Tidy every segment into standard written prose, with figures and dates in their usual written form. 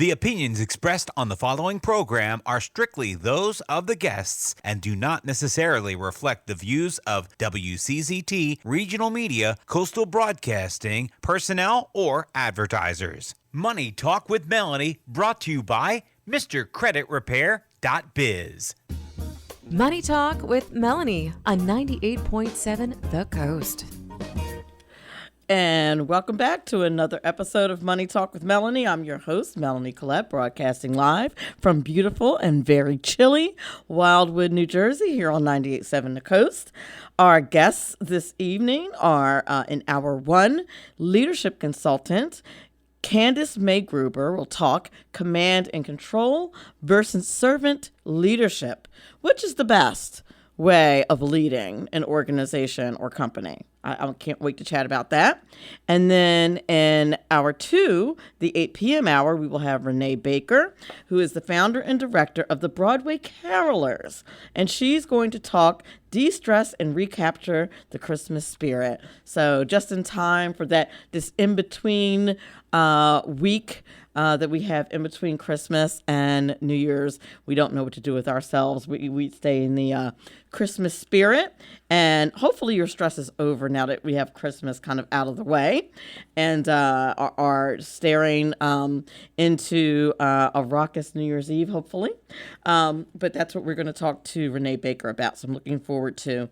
The opinions expressed on the following program are strictly those of the guests and do not necessarily reflect the views of WCZT, Regional Media, Coastal Broadcasting, personnel, or advertisers. Money Talk with Melanie, brought to you by MrCreditRepair.biz. Money Talk with Melanie on 98.7 The Coast. And welcome back to another episode of Money Talk with Melanie. I'm your host, Melanie Collette, broadcasting live from beautiful and very chilly Wildwood, New Jersey, here on 98.7 The Coast. Our guests this evening are in hour one, leadership consultant Candace Gruber will talk command and control versus servant leadership. Which is the best way of leading an organization or company? I can't wait to chat about that. And then in hour two, the 8 p.m. hour, we will have Renae Baker, who is the founder and director of the Broadway Carolers. And she's going to talk Destress and Recapture the Christmas spirit. So just in time for this in-between week that we have in between Christmas and New Year's. We don't know what to do with ourselves. We stay in the Christmas spirit, and hopefully your stress is over now that we have Christmas kind of out of the way, and are staring into a raucous New Year's Eve, hopefully. But that's what we're going to talk to Renae Baker about. So I'm looking forward to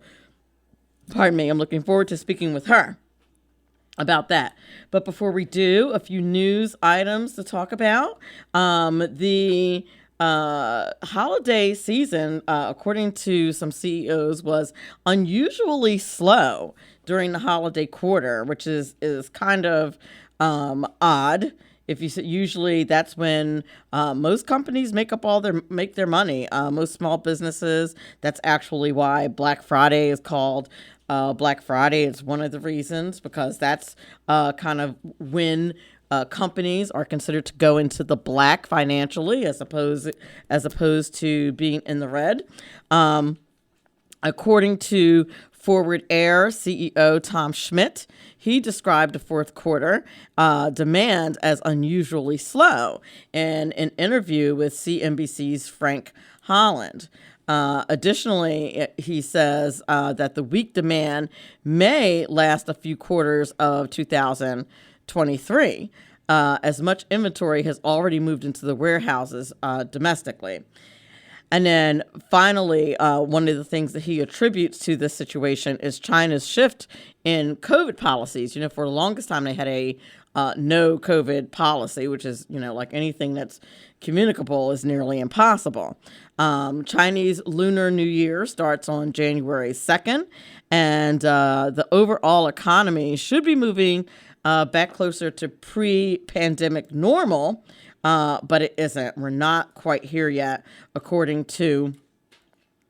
speaking with her about that. But before we do, a few news items to talk about. The holiday season, according to some CEOs, was unusually slow during the holiday quarter, which is kind of odd. If you usually that's when most companies make their money. Most small businesses. That's actually why Black Friday is called Black Friday. It's one of the reasons, because that's kind of when companies are considered to go into the black financially, as opposed to being in the red. According to Forward Air CEO Tom Schmidt, he described the fourth quarter demand as unusually slow in an interview with CNBC's Frank Holland. Additionally, he says that the weak demand may last a few quarters of 2023, as much inventory has already moved into the warehouses domestically. And then finally, one of the things that he attributes to this situation is China's shift in COVID policies. You know, for the longest time, they had a no COVID policy, which is, like anything that's communicable is nearly impossible. Chinese Lunar New Year starts on January 2nd, and the overall economy should be moving back closer to pre-pandemic normal, but it isn't. We're not quite here yet, according to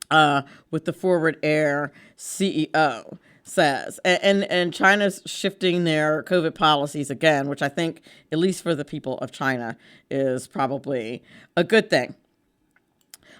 what the Forward Air CEO says. And China's shifting their COVID policies again, which I think, at least for the people of China, is probably a good thing.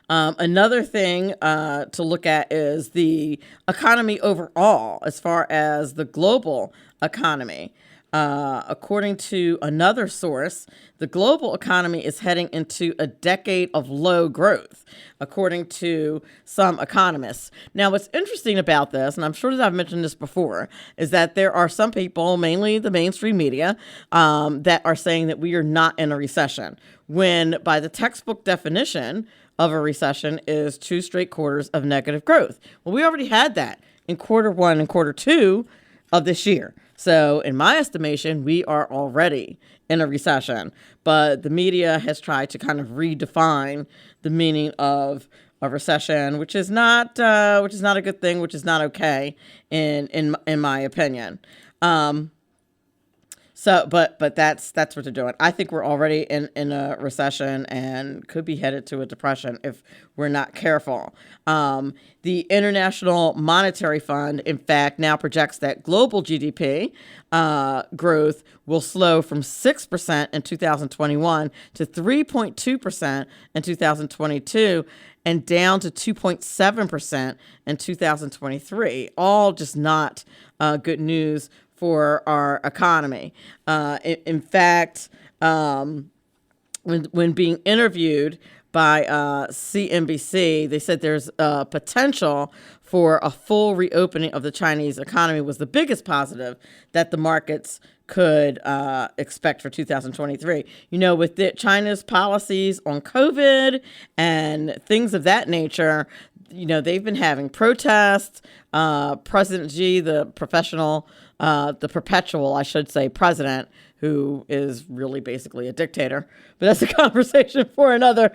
Another thing to look at is the economy overall, as far as the global economy. According to another source, the global economy is heading into a decade of low growth, according to some economists. Now, what's interesting about this, and I'm sure that I've mentioned this before, is that there are some people, mainly the mainstream media, that are saying that we are not in a recession, when by the textbook definition of a recession is 2 straight quarters of negative growth. Well, we already had that in quarter one and quarter two of this year. So in my estimation, we are already in a recession, but the media has tried to kind of redefine the meaning of a recession, which is not a good thing, which is not okay in my opinion. But that's what they're doing. I think we're already in a recession and could be headed to a depression if we're not careful. The International Monetary Fund, in fact, now projects that global GDP growth will slow from 6% in 2021 to 3.2% in 2022 and down to 2.7% in 2023. All just not good news for our economy. In fact, when being interviewed by CNBC, they said there's potential for a full reopening of the Chinese economy was the biggest positive that the markets could expect for 2023. With China's policies on COVID and things of that nature, they've been having protests. President Xi, the perpetual, I should say, president, who is really basically a dictator, but that's a conversation for another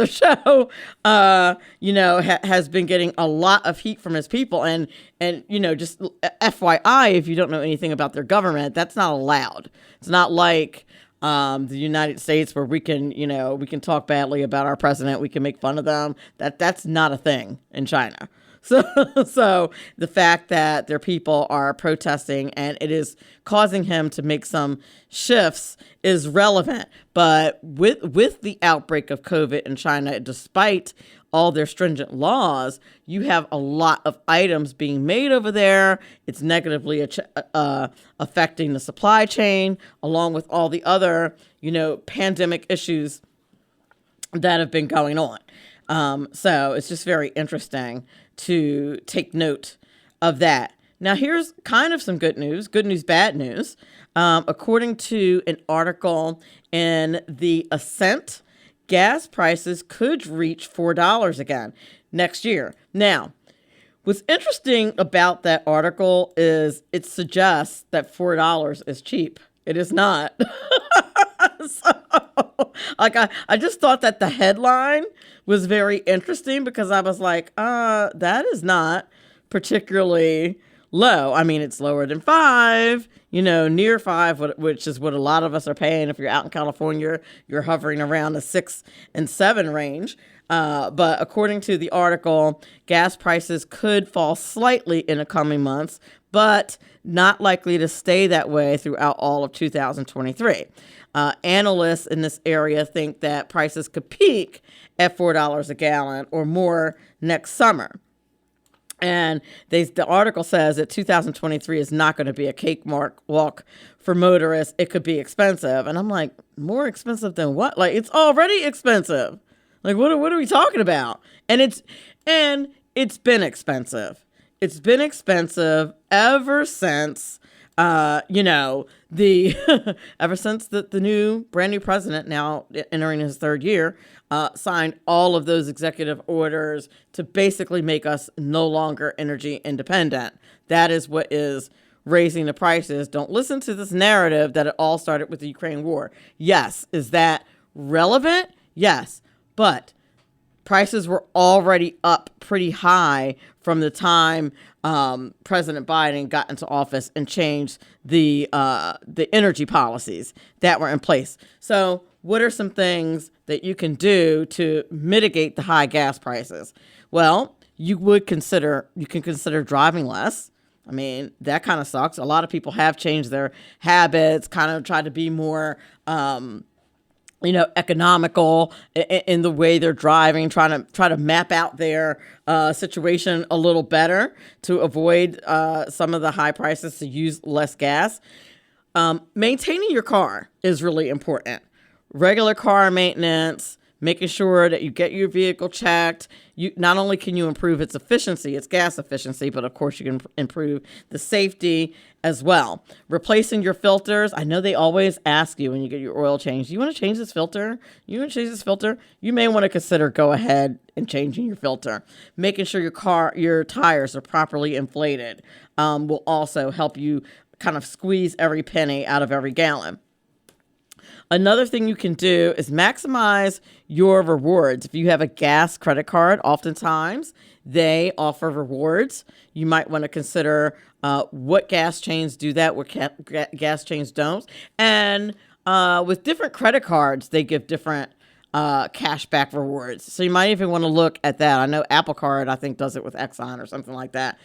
show, has been getting a lot of heat from his people. And just FYI, if you don't know anything about their government, that's not allowed. It's not like the United States where we can talk badly about our president. We can make fun of them. That's not a thing in China. So the fact that their people are protesting and it is causing him to make some shifts is relevant. But with the outbreak of COVID in China, despite all their stringent laws, you have a lot of items being made over there. It's negatively affecting the supply chain, along with all the other, pandemic issues that have been going on. So it's just very interesting to take note of that. Now, here's kind of some good news, bad news. According to an article in The Ascent, gas prices could reach $4 again next year. Now, what's interesting about that article is it suggests that $4 is cheap. It is not. I just thought that the headline was very interesting because I was like, that is not particularly low. I mean, it's lower than $5, near $5, which is what a lot of us are paying. If you're out in California, you're hovering around the 6 and 7 range. But according to the article, gas prices could fall slightly in the coming months, but not likely to stay that way throughout all of 2023. Analysts in this area think that prices could peak at $4 a gallon or more next summer. And the article says that 2023 is not going to be a cakewalk for motorists. It could be expensive. And I'm like, more expensive than what? Like, it's already expensive. Like, what are we talking about? And it's been expensive. It's been expensive ever since ever since the brand new president, now entering his third year, signed all of those executive orders to basically make us no longer energy independent. That is what is raising the prices. Don't listen to this narrative that it all started with the Ukraine war. Yes. Is that relevant? Yes. But prices were already up pretty high from the time President Biden got into office and changed the energy policies that were in place. So what are some things that you can do to mitigate the high gas prices? Well, you can consider driving less. I mean, that kind of sucks. A lot of people have changed their habits, kind of tried to be more economical in the way they're driving, trying to map out their situation a little better to avoid some of the high prices, to use less gas. Maintaining your car is really important. Regular car maintenance, making sure that you get your vehicle checked. Not only can you improve its efficiency, its gas efficiency, but of course you can improve the safety as well. Replacing your filters. I know they always ask you when you get your oil changed, you want to change this filter? You may want to consider go ahead and changing your filter. Making sure your tires are properly inflated will also help you kind of squeeze every penny out of every gallon. Another thing you can do is maximize your rewards. If you have a gas credit card, oftentimes they offer rewards. You might want to consider what gas chains do that, what gas chains don't. And with different credit cards, they give different cashback rewards. So you might even want to look at that. I know Apple Card, I think, does it with Exxon or something like that,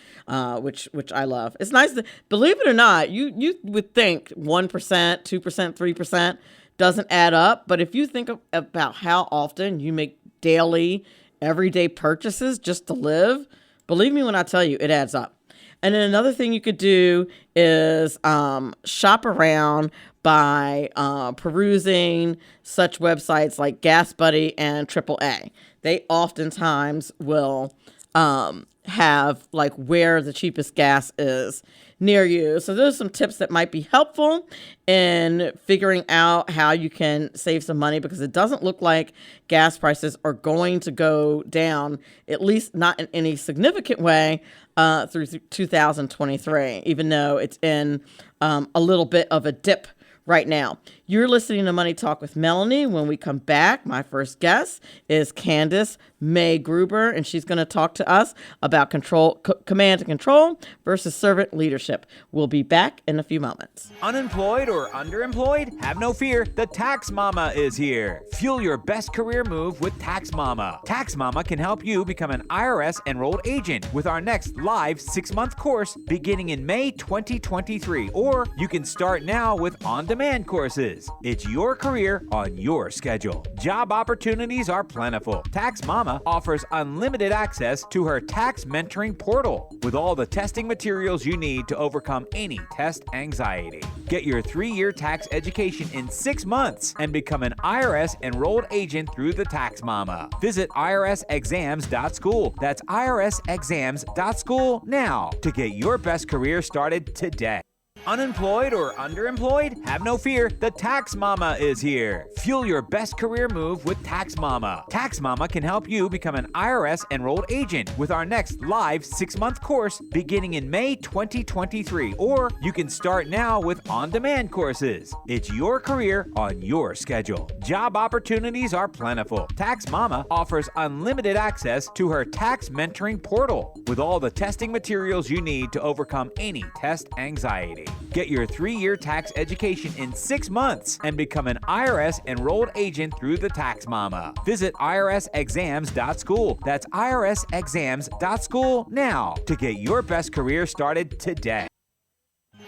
which I love. It's nice to, believe it or not, you would think 1%, 2%, 3% doesn't add up. But if you think about how often you make daily, everyday purchases just to live, believe me when I tell you, it adds up. And then another thing you could do is shop around by perusing such websites like Gas Buddy and AAA. They oftentimes will have like where the cheapest gas is near you. So those are some tips that might be helpful in figuring out how you can save some money, because it doesn't look like gas prices are going to go down, at least not in any significant way, through 2023, even though it's in a little bit of a dip right now. You're listening to Money Talk with Melanie. When we come back, my first guest is Candace May Gruber, and she's going to talk to us about command and control versus servant leadership. We'll be back in a few moments. Unemployed or underemployed? Have no fear. The TaxMama is here. Fuel your best career move with TaxMama. TaxMama can help you become an IRS enrolled agent with our next live 6-month course beginning in May 2023. Or you can start now with on-demand courses. It's your career on your schedule. Job opportunities are plentiful. TaxMama offers unlimited access to her tax mentoring portal with all the testing materials you need to overcome any test anxiety. Get your 3-year tax education in 6 months and become an IRS enrolled agent through the TaxMama. Visit irsexams.school. That's irsexams.school now to get your best career started today. Unemployed or underemployed? Have no fear. The TaxMama is here. Fuel your best career move with TaxMama. TaxMama can help you become an IRS enrolled agent with our next live 6-month course beginning in May 2023. Or you can start now with on-demand courses. It's your career on your schedule. Job opportunities are plentiful. TaxMama offers unlimited access to her tax mentoring portal with all the testing materials you need to overcome any test anxiety. Get your 3-year tax education in 6 months and become an IRS enrolled agent through the TaxMama. Visit irsexams.school. That's irsexams.school now to get your best career started today.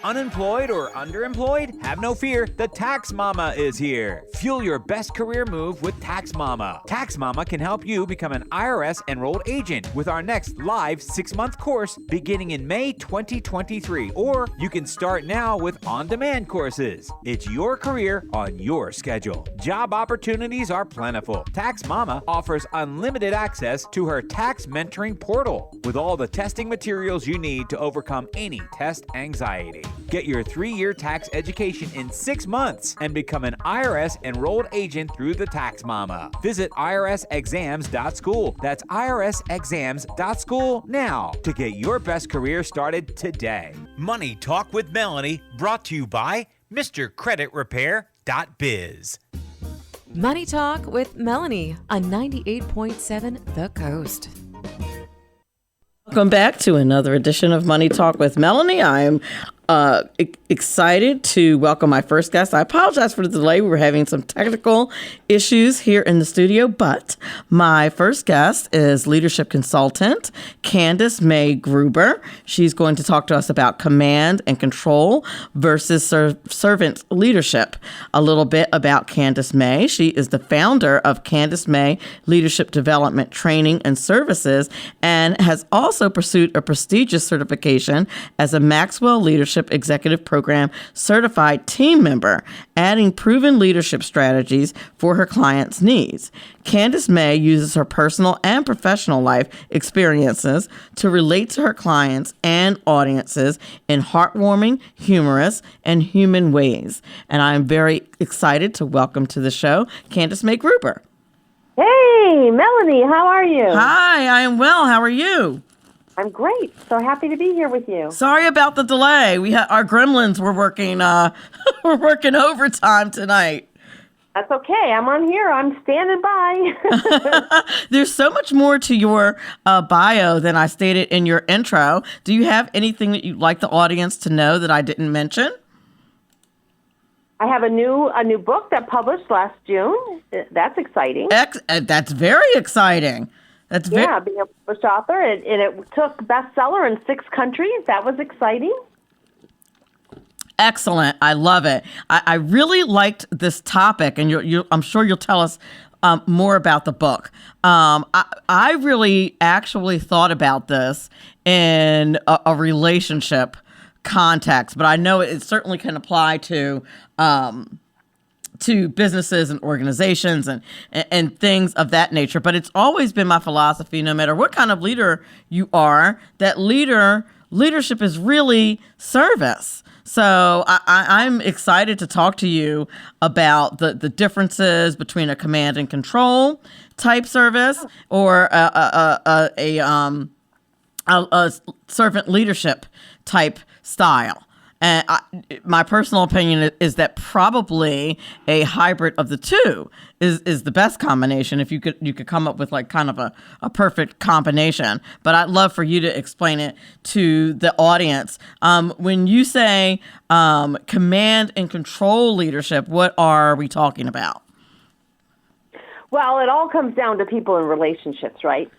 Unemployed or underemployed? Have no fear. The TaxMama is here. Fuel your best career move with TaxMama. TaxMama can help you become an IRS enrolled agent with our next live 6-month course beginning in May 2023. Or you can start now with on-demand courses. It's your career on your schedule. Job opportunities are plentiful. TaxMama offers unlimited access to her tax mentoring portal with all the testing materials you need to overcome any test anxiety. Get your 3-year tax education in 6 months and become an IRS enrolled agent through the TaxMama. Visit irsexams.school. That's irsexams.school now to get your best career started today. Money Talk with Melanie, brought to you by MrCreditRepair.biz. Money Talk with Melanie on 98.7 The Coast. Welcome back to another edition of Money Talk with Melanie. I'm excited to welcome my first guest. I apologize for the delay. We were having some technical issues here in the studio, but my first guest is leadership consultant Candace May Gruber. She's going to talk to us about command and control versus servant leadership. A little bit about Candace May. She is the founder of Candace May Leadership Development Training and Services and has also pursued a prestigious certification as a Maxwell Leadership Executive Program certified team member, adding proven leadership strategies for her clients' needs. Candace May uses her personal and professional life experiences to relate to her clients and audiences in heartwarming, humorous, and human ways. And I'm very excited to welcome to the show Candace May Gruber. Hey, Melanie, how are you? Hi, I am well. How are you? I'm great. So happy to be here with you. Sorry about the delay. Our gremlins were working we're working overtime tonight. That's okay. I'm on here. I'm standing by. There's so much more to your bio than I stated in your intro. Do you have anything that you'd like the audience to know that I didn't mention? I have a new book that published last June. That's exciting. That's very exciting. Being a published author, and it took bestseller in 6 countries. That was exciting. Excellent. I love it. I really liked this topic, and I'm sure you'll tell us more about the book. I really actually thought about this in a relationship context, but I know it certainly can apply to businesses and organizations and things of that nature. But it's always been my philosophy, no matter what kind of leader you are, that leadership is really service. So I'm excited to talk to you about the differences between a command and control type service or a servant leadership type style. And my personal opinion is that probably a hybrid of the two is the best combination. If you could come up with like kind of a perfect combination. But I'd love for you to explain it to the audience. When you say command and control leadership, what are we talking about? Well, it all comes down to people and relationships, right?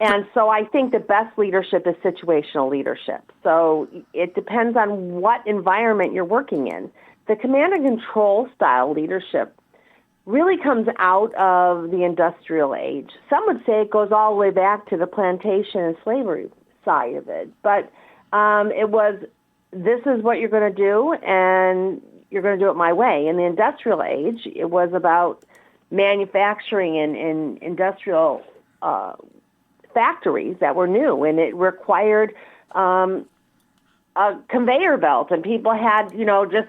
And so I think the best leadership is situational leadership. So it depends on what environment you're working in. The command and control style leadership really comes out of the industrial age. Some would say it goes all the way back to the plantation and slavery side of it. But it was, this is what you're going to do, and you're going to do it my way. In the industrial age, it was about manufacturing and industrial factories that were new, and it required a conveyor belt, and people had, just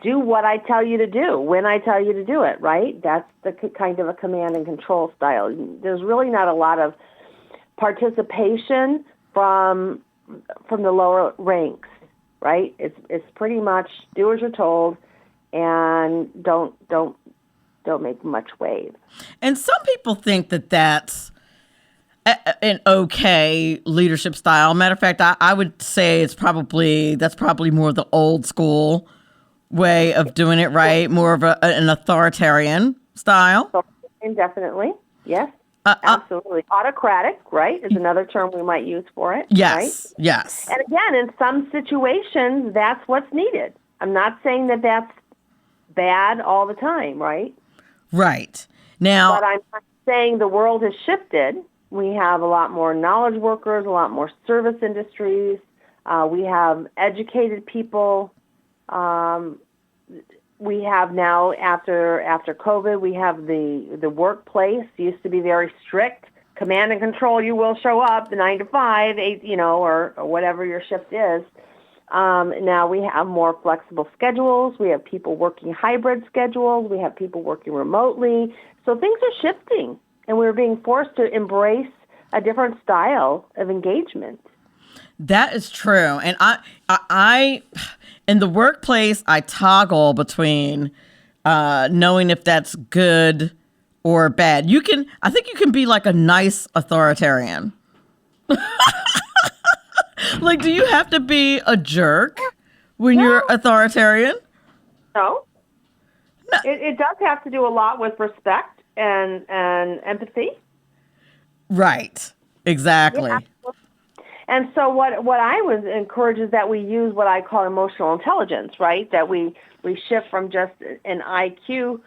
do what I tell you to do when I tell you to do it, right? That's the kind of a command and control style. There's really not a lot of participation from the lower ranks, right? It's pretty much do as you're told and don't make much wave. And some people think that that's an okay leadership style. Matter of fact, I would say that's probably more the old school way of doing it, right? More of an authoritarian style. Definitely, yes, absolutely. Autocratic, right, is another term we might use for it. Yes, right? yes. And again, in some situations, that's what's needed. I'm not saying that that's bad all the time, right? Right. Now, but I'm not saying the world has shifted. We have a lot more knowledge workers, a lot more service industries. We have educated people. We have now, after COVID, we have the workplace. It used to be very strict. Command and control, you will show up the 9 to 5, 8, or whatever your shift is. Now we have more flexible schedules. We have people working hybrid schedules. We have people working remotely. So things are shifting, and we're being forced to embrace a different style of engagement. That is true. And I in the workplace, I toggle between knowing if that's good or bad. I think you can be like a nice authoritarian. Like, do you have to be a jerk when you're authoritarian? No. It does have to do a lot with respect and empathy. Right. Exactly. Yeah. And so what I would encourage is that we use what I call emotional intelligence, right? That we shift from just an IQ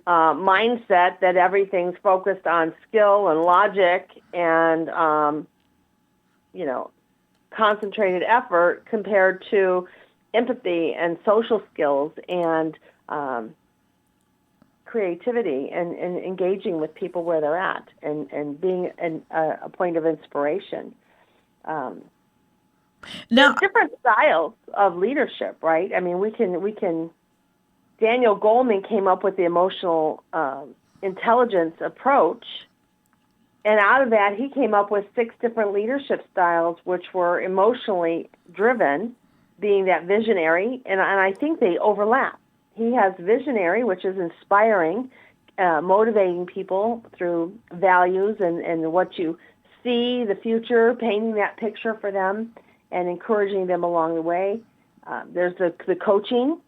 mindset that everything's focused on skill and logic and, concentrated effort compared to empathy and social skills and creativity and engaging with people where they're at and being a point of inspiration. Now, there's different styles of leadership, right? I mean, we can. Daniel Goleman came up with the emotional intelligence approach, and out of that, he came up with 6 different leadership styles, which were emotionally driven, being that visionary, and I think they overlap. He has visionary, which is inspiring, motivating people through values and what you see, the future, painting that picture for them and encouraging them along the way. There's the coaching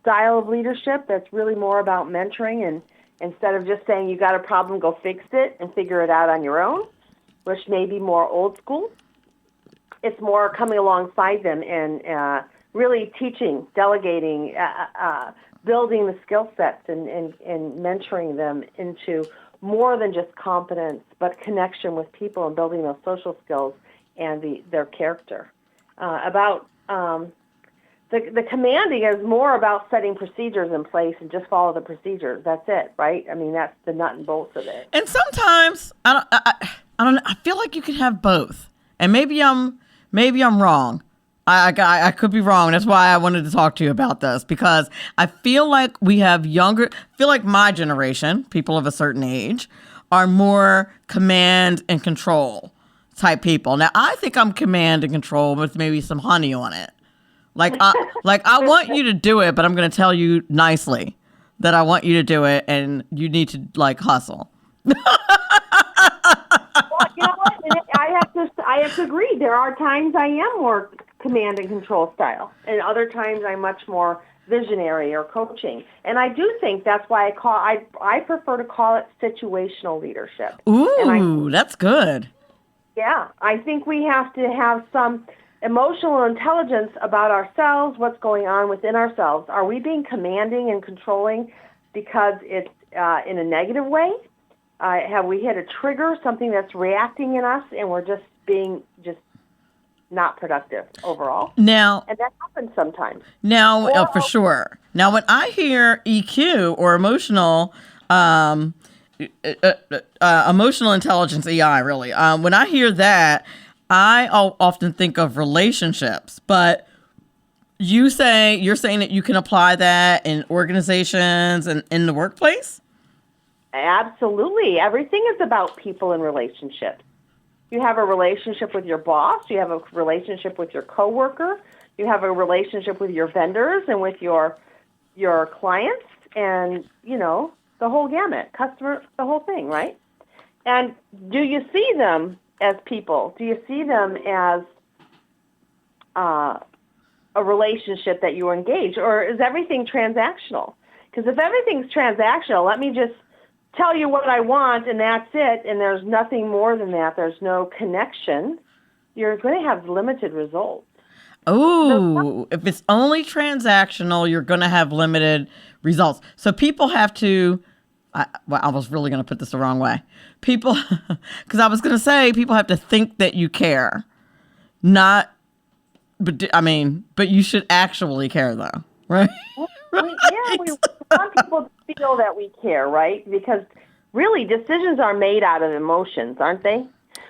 style of leadership that's really more about mentoring, and instead of just saying you got a problem, go fix it and figure it out on your own, which may be more old school. It's more coming alongside them and really teaching, delegating, building the skill sets and mentoring them into more than just competence, but connection with people and building those social skills and their character. About The commanding is more about setting procedures in place and just follow the procedures. That's it, right? I mean, that's the nut and bolts of it. And sometimes I don't know. I feel like you could have both, and maybe I'm wrong. I could be wrong. That's why I wanted to talk to you about this, because I feel like my generation, people of a certain age, are more command and control type people. Now, I think I'm command and control with maybe some honey on it. I want you to do it, but I'm going to tell you nicely that I want you to do it, and you need to hustle. Well, you know what? I have to agree. There are times I am more command and control style, and other times I'm much more visionary or coaching. And I do think that's why I prefer to call it situational leadership. Ooh, that's good. Yeah, I think we have to have some emotional intelligence about ourselves, what's going on within ourselves. Are we being commanding and controlling because it's in a negative way? Have we hit a trigger, something that's reacting in us, and we're just being not productive overall? Now, and that happens sometimes. Now, for sure. Now, when I hear EQ or emotional intelligence, EI, really, when I hear that, I often think of relationships, but you're saying that you can apply that in organizations and in the workplace? Absolutely. Everything is about people and relationships. You have a relationship with your boss. You have a relationship with your coworker. You have a relationship with your vendors and with your clients, and the whole gamut, customer, the whole thing, right? And do you see them as people? Do you see them as a relationship that you engage, or is everything transactional? Because if everything's transactional, let me just tell you what I want and that's it, and there's nothing more than that, there's no connection, you're going to have limited results. Oh, if it's only transactional, you're going to have limited results. So people have to, I was really going to put this the wrong way. Because I was going to say people have to think that you care. But you should actually care though, right? We want people to feel that we care, right? Because really decisions are made out of emotions, aren't they?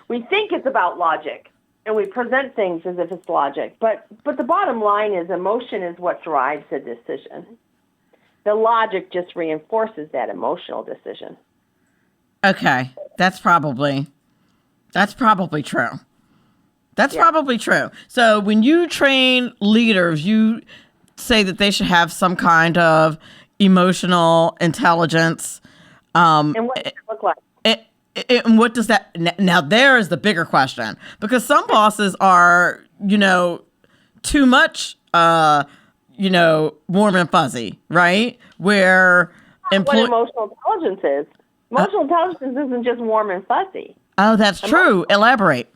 We think it's about logic, and we present things as if it's logic. But the bottom line is emotion is what drives a decision. The logic just reinforces that emotional decision. Okay, that's probably true. That's probably true. So when you train leaders, you say that they should have some kind of emotional intelligence. And what does it look like? And what does that... Now, there is the bigger question. Because some bosses are, too much, warm and fuzzy, right? Where... what emotional intelligence is. Emotional intelligence isn't just warm and fuzzy. Oh, that's true. Elaborate.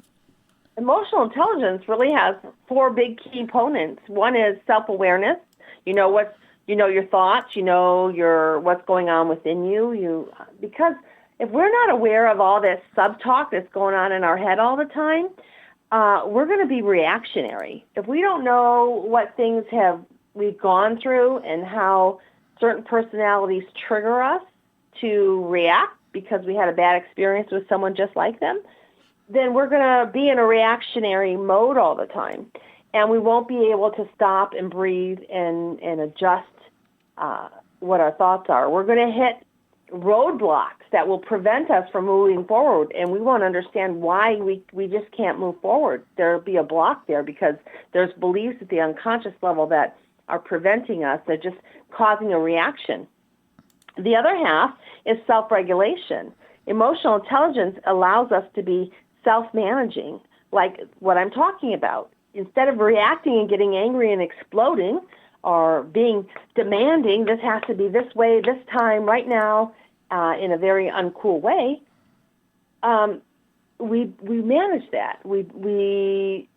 Emotional intelligence really has 4 big key components. One is self-awareness. Your thoughts, what's going on within you. Because if we're not aware of all this sub-talk that's going on in our head all the time, we're going to be reactionary. If we don't know what things we've gone through and how certain personalities trigger us to react because we had a bad experience with someone just like them, then we're going to be in a reactionary mode all the time. And we won't be able to stop and breathe and adjust what our thoughts are. We're going to hit roadblocks that will prevent us from moving forward, and we won't understand why we just can't move forward. There'll be a block there because there's beliefs at the unconscious level that are preventing us. They're just causing a reaction. The other half is self-regulation. Emotional intelligence allows us to be self-managing, like what I'm talking about. Instead of reacting and getting angry and exploding or being demanding, this has to be this way, this time, right now, in a very uncool way, we manage that. We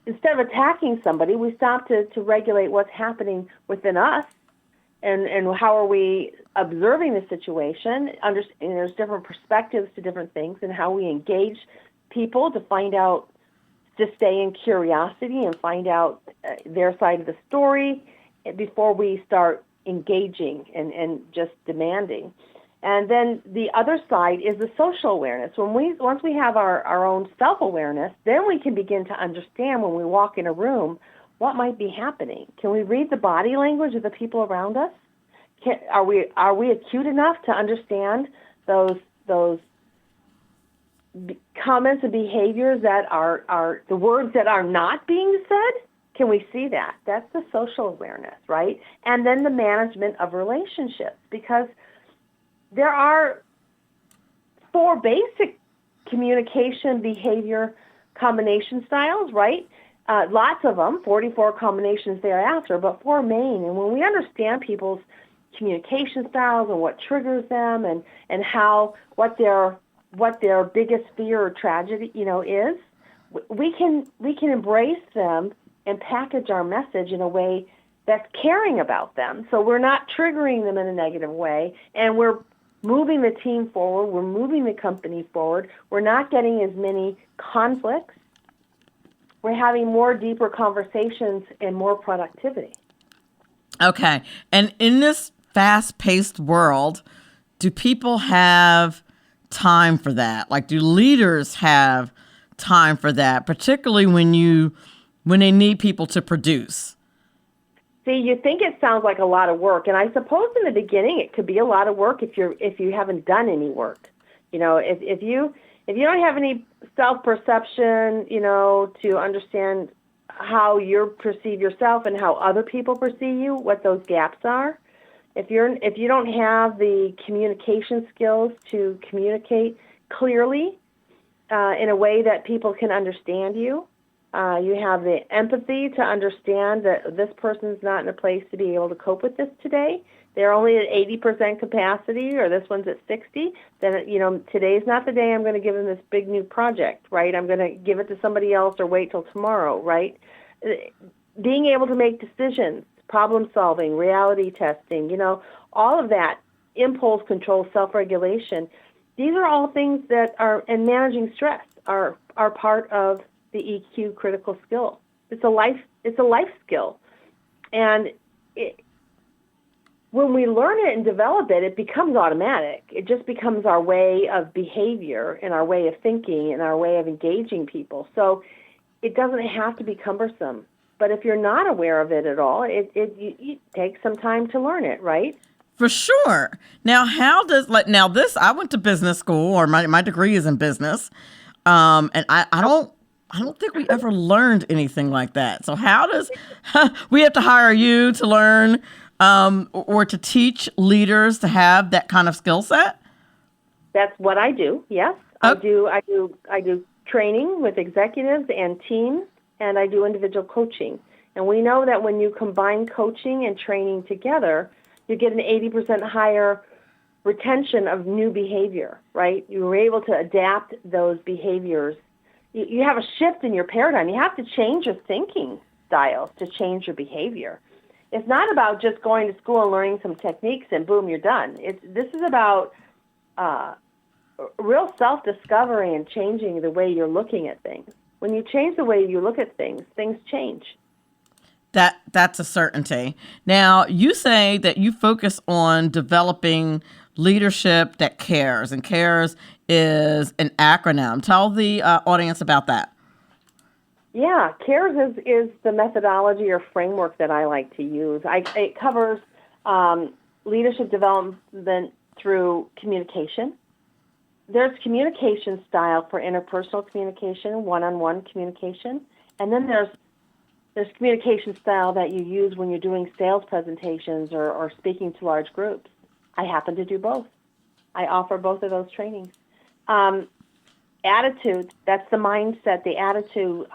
instead of attacking somebody, we stop to regulate what's happening within us and how are we observing the situation. There's different perspectives to different things and how we engage people to find out to stay in curiosity and find out their side of the story before we start engaging and just demanding. And then the other side is the social awareness. Once we have our own self-awareness, then we can begin to understand when we walk in a room what might be happening. Can we read the body language of the people around us? Are we acute enough to understand those comments and behaviors that are the words that are not being said? Can we see that? That's the social awareness, right? And then the management of relationships, because there are 4 basic communication behavior combination styles, right? Lots of them, 44 combinations thereafter, but 4 main. And when we understand people's communication styles and what triggers them and what their biggest fear or tragedy, is, we can embrace them and package our message in a way that's caring about them. So we're not triggering them in a negative way, and we're moving the team forward, we're moving the company forward, we're not getting as many conflicts, we're having more deeper conversations and more productivity. Okay. And in this fast-paced world, do people have time for that? Like, do leaders have time for that, particularly when they need people to produce? See, you think it sounds like a lot of work, and I suppose in the beginning it could be a lot of work if you haven't done any work. If you don't have any self-perception, to understand how you perceive yourself and how other people perceive you, what those gaps are. If you don't have the communication skills to communicate clearly in a way that people can understand you, you have the empathy to understand that this person's not in a place to be able to cope with this today. They're only at 80% capacity, or this one's at 60. Then, today's not the day I'm going to give them this big new project, right? I'm going to give it to somebody else or wait till tomorrow, right? Being able to make decisions, problem solving, reality testing, all of that, impulse control, self-regulation. These are all things that and managing stress are part of the EQ critical skill. It's a life skill, and when we learn it and develop it, it becomes automatic. It just becomes our way of behavior and our way of thinking and our way of engaging people. So it doesn't have to be cumbersome. But if you're not aware of it at all, it takes some time to learn it, right? For sure. Now, I went to business school, or my degree is in business, and I don't think we ever learned anything like that. So how does we have to hire you to learn or to teach leaders to have that kind of skill set? That's what I do. Yes, okay. I do training with executives and teams, and I do individual coaching. And we know that when you combine coaching and training together, you get an 80% higher retention of new behavior, right? You were able to adapt those behaviors. You have a shift in your paradigm. You have to change your thinking styles to change your behavior. It's not about just going to school and learning some techniques and boom, you're done. This is about real self-discovery and changing the way you're looking at things. When you change the way you look at things, things change. That's a certainty. Now, you say that you focus on developing leadership that cares, and CARES is an acronym. Tell the audience about that. Yeah, CARES is the methodology or framework that I like to use. It covers leadership development through communication. There's communication style for interpersonal communication, one-on-one communication, and then there's communication style that you use when you're doing sales presentations or speaking to large groups. I happen to do both. I offer both of those trainings. Attitude, that's the mindset, the attitude,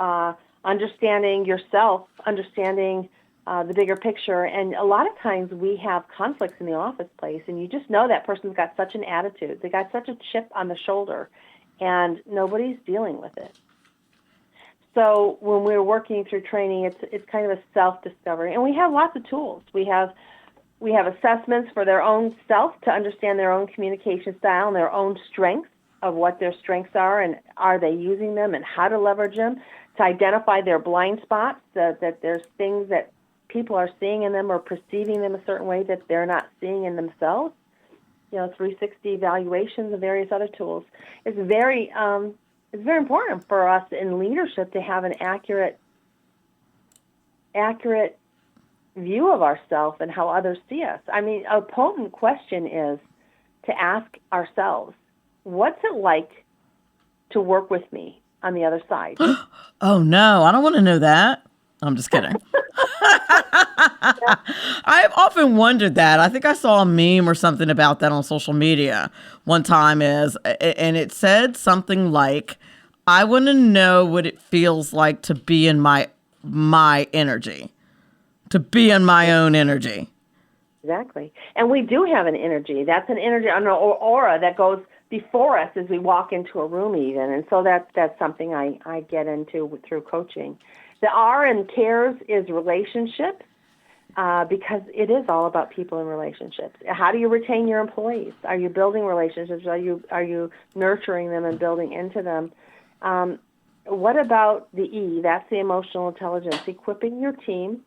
understanding yourself, understanding the bigger picture. And a lot of times we have conflicts in the office place, and you just know that person's got such an attitude. They got such a chip on the shoulder, and nobody's dealing with it. So when we're working through training, it's kind of a self-discovery. And we have lots of tools. We have assessments for their own self to understand their own communication style and their own strengths of what their strengths are and are they using them and how to leverage them, to identify their blind spots, that there's things that people are seeing in them or perceiving them a certain way that they're not seeing in themselves. 360 evaluations and various other tools. It's very important for us in leadership to have an accurate view of ourselves and how others see us. I mean, a potent question is to ask ourselves, what's it like to work with me on the other side? Oh, no, I don't want to know that. I'm just kidding. I've often wondered that. I think I saw a meme or something about that on social media one time, and it said something like, I want to know what it feels like to be in my energy, to be in my own energy. Exactly. And we do have an energy. That's an energy, an aura that goes before us as we walk into a room even. And so that's something I get into through coaching. The R in CARES is relationships, because it is all about people and relationships. How do you retain your employees? Are you building relationships? Are you nurturing them and building into them? What about the E? That's the emotional intelligence, equipping your team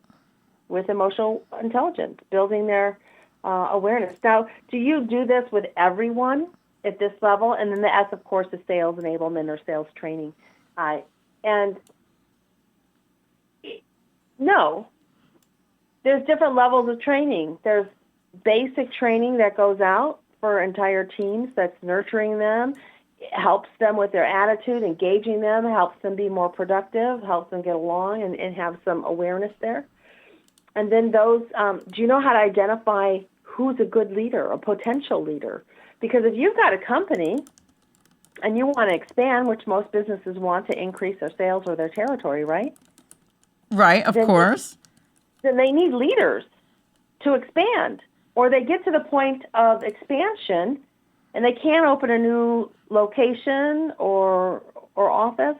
with emotional intelligence, building their awareness. Now, do you do this with everyone at this level? And then the S, of course, is sales enablement or sales training. And no, there's different levels of training. There's basic training that goes out for entire teams that's nurturing them, helps them with their attitude, engaging them, helps them be more productive, helps them get along and have some awareness there. And then those, do you know how to identify who's a good leader, a potential leader? Because if you've got a company and you want to expand, which most businesses want to increase their sales or their territory, right? Right, of course. Then they need leaders to expand. Or they get to the point of expansion and they can't open a new location or office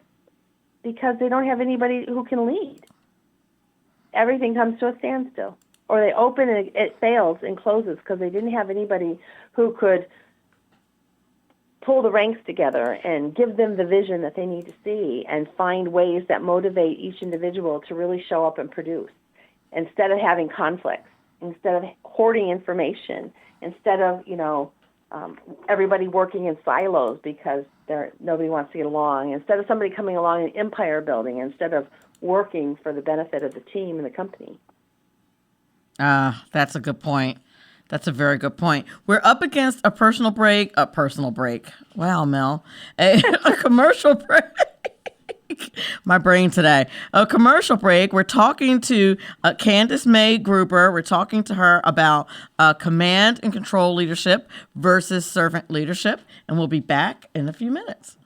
because they don't have anybody who can lead. Everything comes to a standstill. Or they open and it fails and closes because they didn't have anybody who could pull the ranks together and give them the vision that they need to see and find ways that motivate each individual to really show up and produce instead of having conflicts, instead of hoarding information, instead of, everybody working in silos because nobody wants to get along, instead of somebody coming along and empire building, instead of working for the benefit of the team and the company. That's a good point. That's a very good point. We're up against a personal break. Wow, Mel. A commercial break. My brain today. A commercial break. We're talking to Candace Gruber. We're talking to her about command and control leadership versus servant leadership. And we'll be back in a few minutes.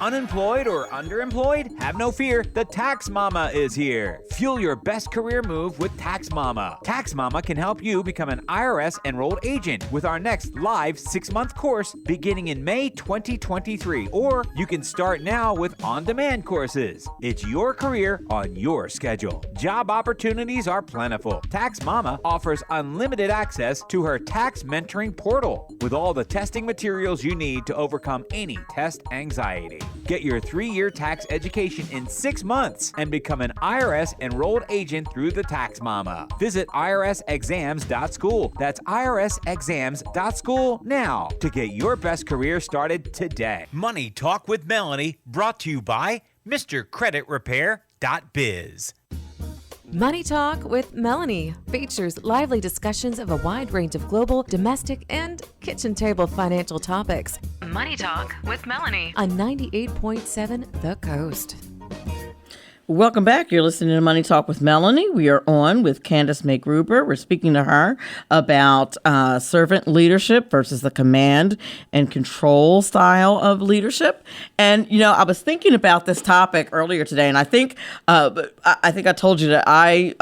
Unemployed or underemployed? Have no fear, the TaxMama is here. Fuel your best career move with TaxMama. TaxMama can help you become an IRS enrolled agent with our next live 6-month course beginning in May 2023. Or you can start now with on-demand courses. It's your career on your schedule. Job opportunities are plentiful. TaxMama offers unlimited access to her tax mentoring portal with all the testing materials you need to overcome any test anxiety. Get your 3-year tax education in 6 months and become an IRS enrolled agent through the TaxMama. Visit irsexams.school. That's irsexams.school now to get your best career started today. Money Talk with Melanie, brought to you by MrCreditRepair.biz. Money Talk with Melanie features lively discussions of a wide range of global, domestic, and kitchen table financial topics. Money Talk with Melanie on 98.7 The Coast. Welcome back. You're listening to Money Talk with Melanie. We are on with Candace Gruber. We're speaking to her about servant leadership versus the command and control style of leadership. And, I was thinking about this topic earlier today, and I think I told you that I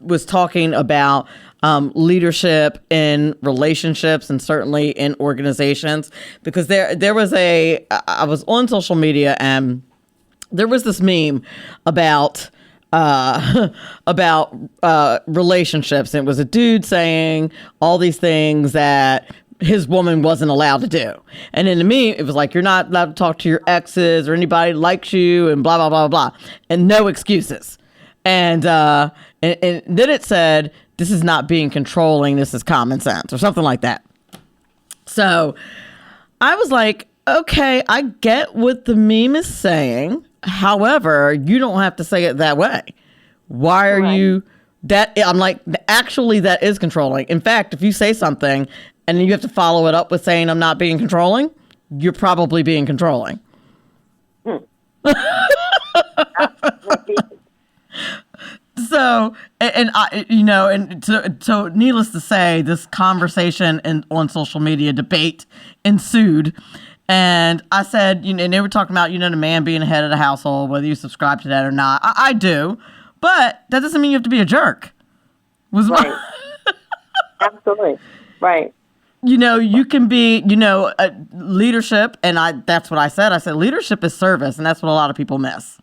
was talking about leadership in relationships and certainly in organizations, because there was I was on social media and there was this meme about relationships. And it was a dude saying all these things that his woman wasn't allowed to do. And then to me, it was like, you're not allowed to talk to your exes or anybody likes you and blah, blah, blah, blah, and no excuses. And then it said, this is not being controlling, this is common sense or something like that. So I was like, okay, I get what the meme is saying. However, you don't have to say it that way. Why are you that? I'm like, actually, that is controlling. In fact, if you say something and then you have to follow it up with saying I'm not being controlling, you're probably being controlling. So, so needless to say, this conversation on social media debate ensued. And I said, and they were talking about, the man being the head of the household, whether you subscribe to that or not. I do, but that doesn't mean you have to be a jerk. Right. Absolutely. Right. You can be, leadership. And that's what I said. I said, leadership is service. And that's what a lot of people miss.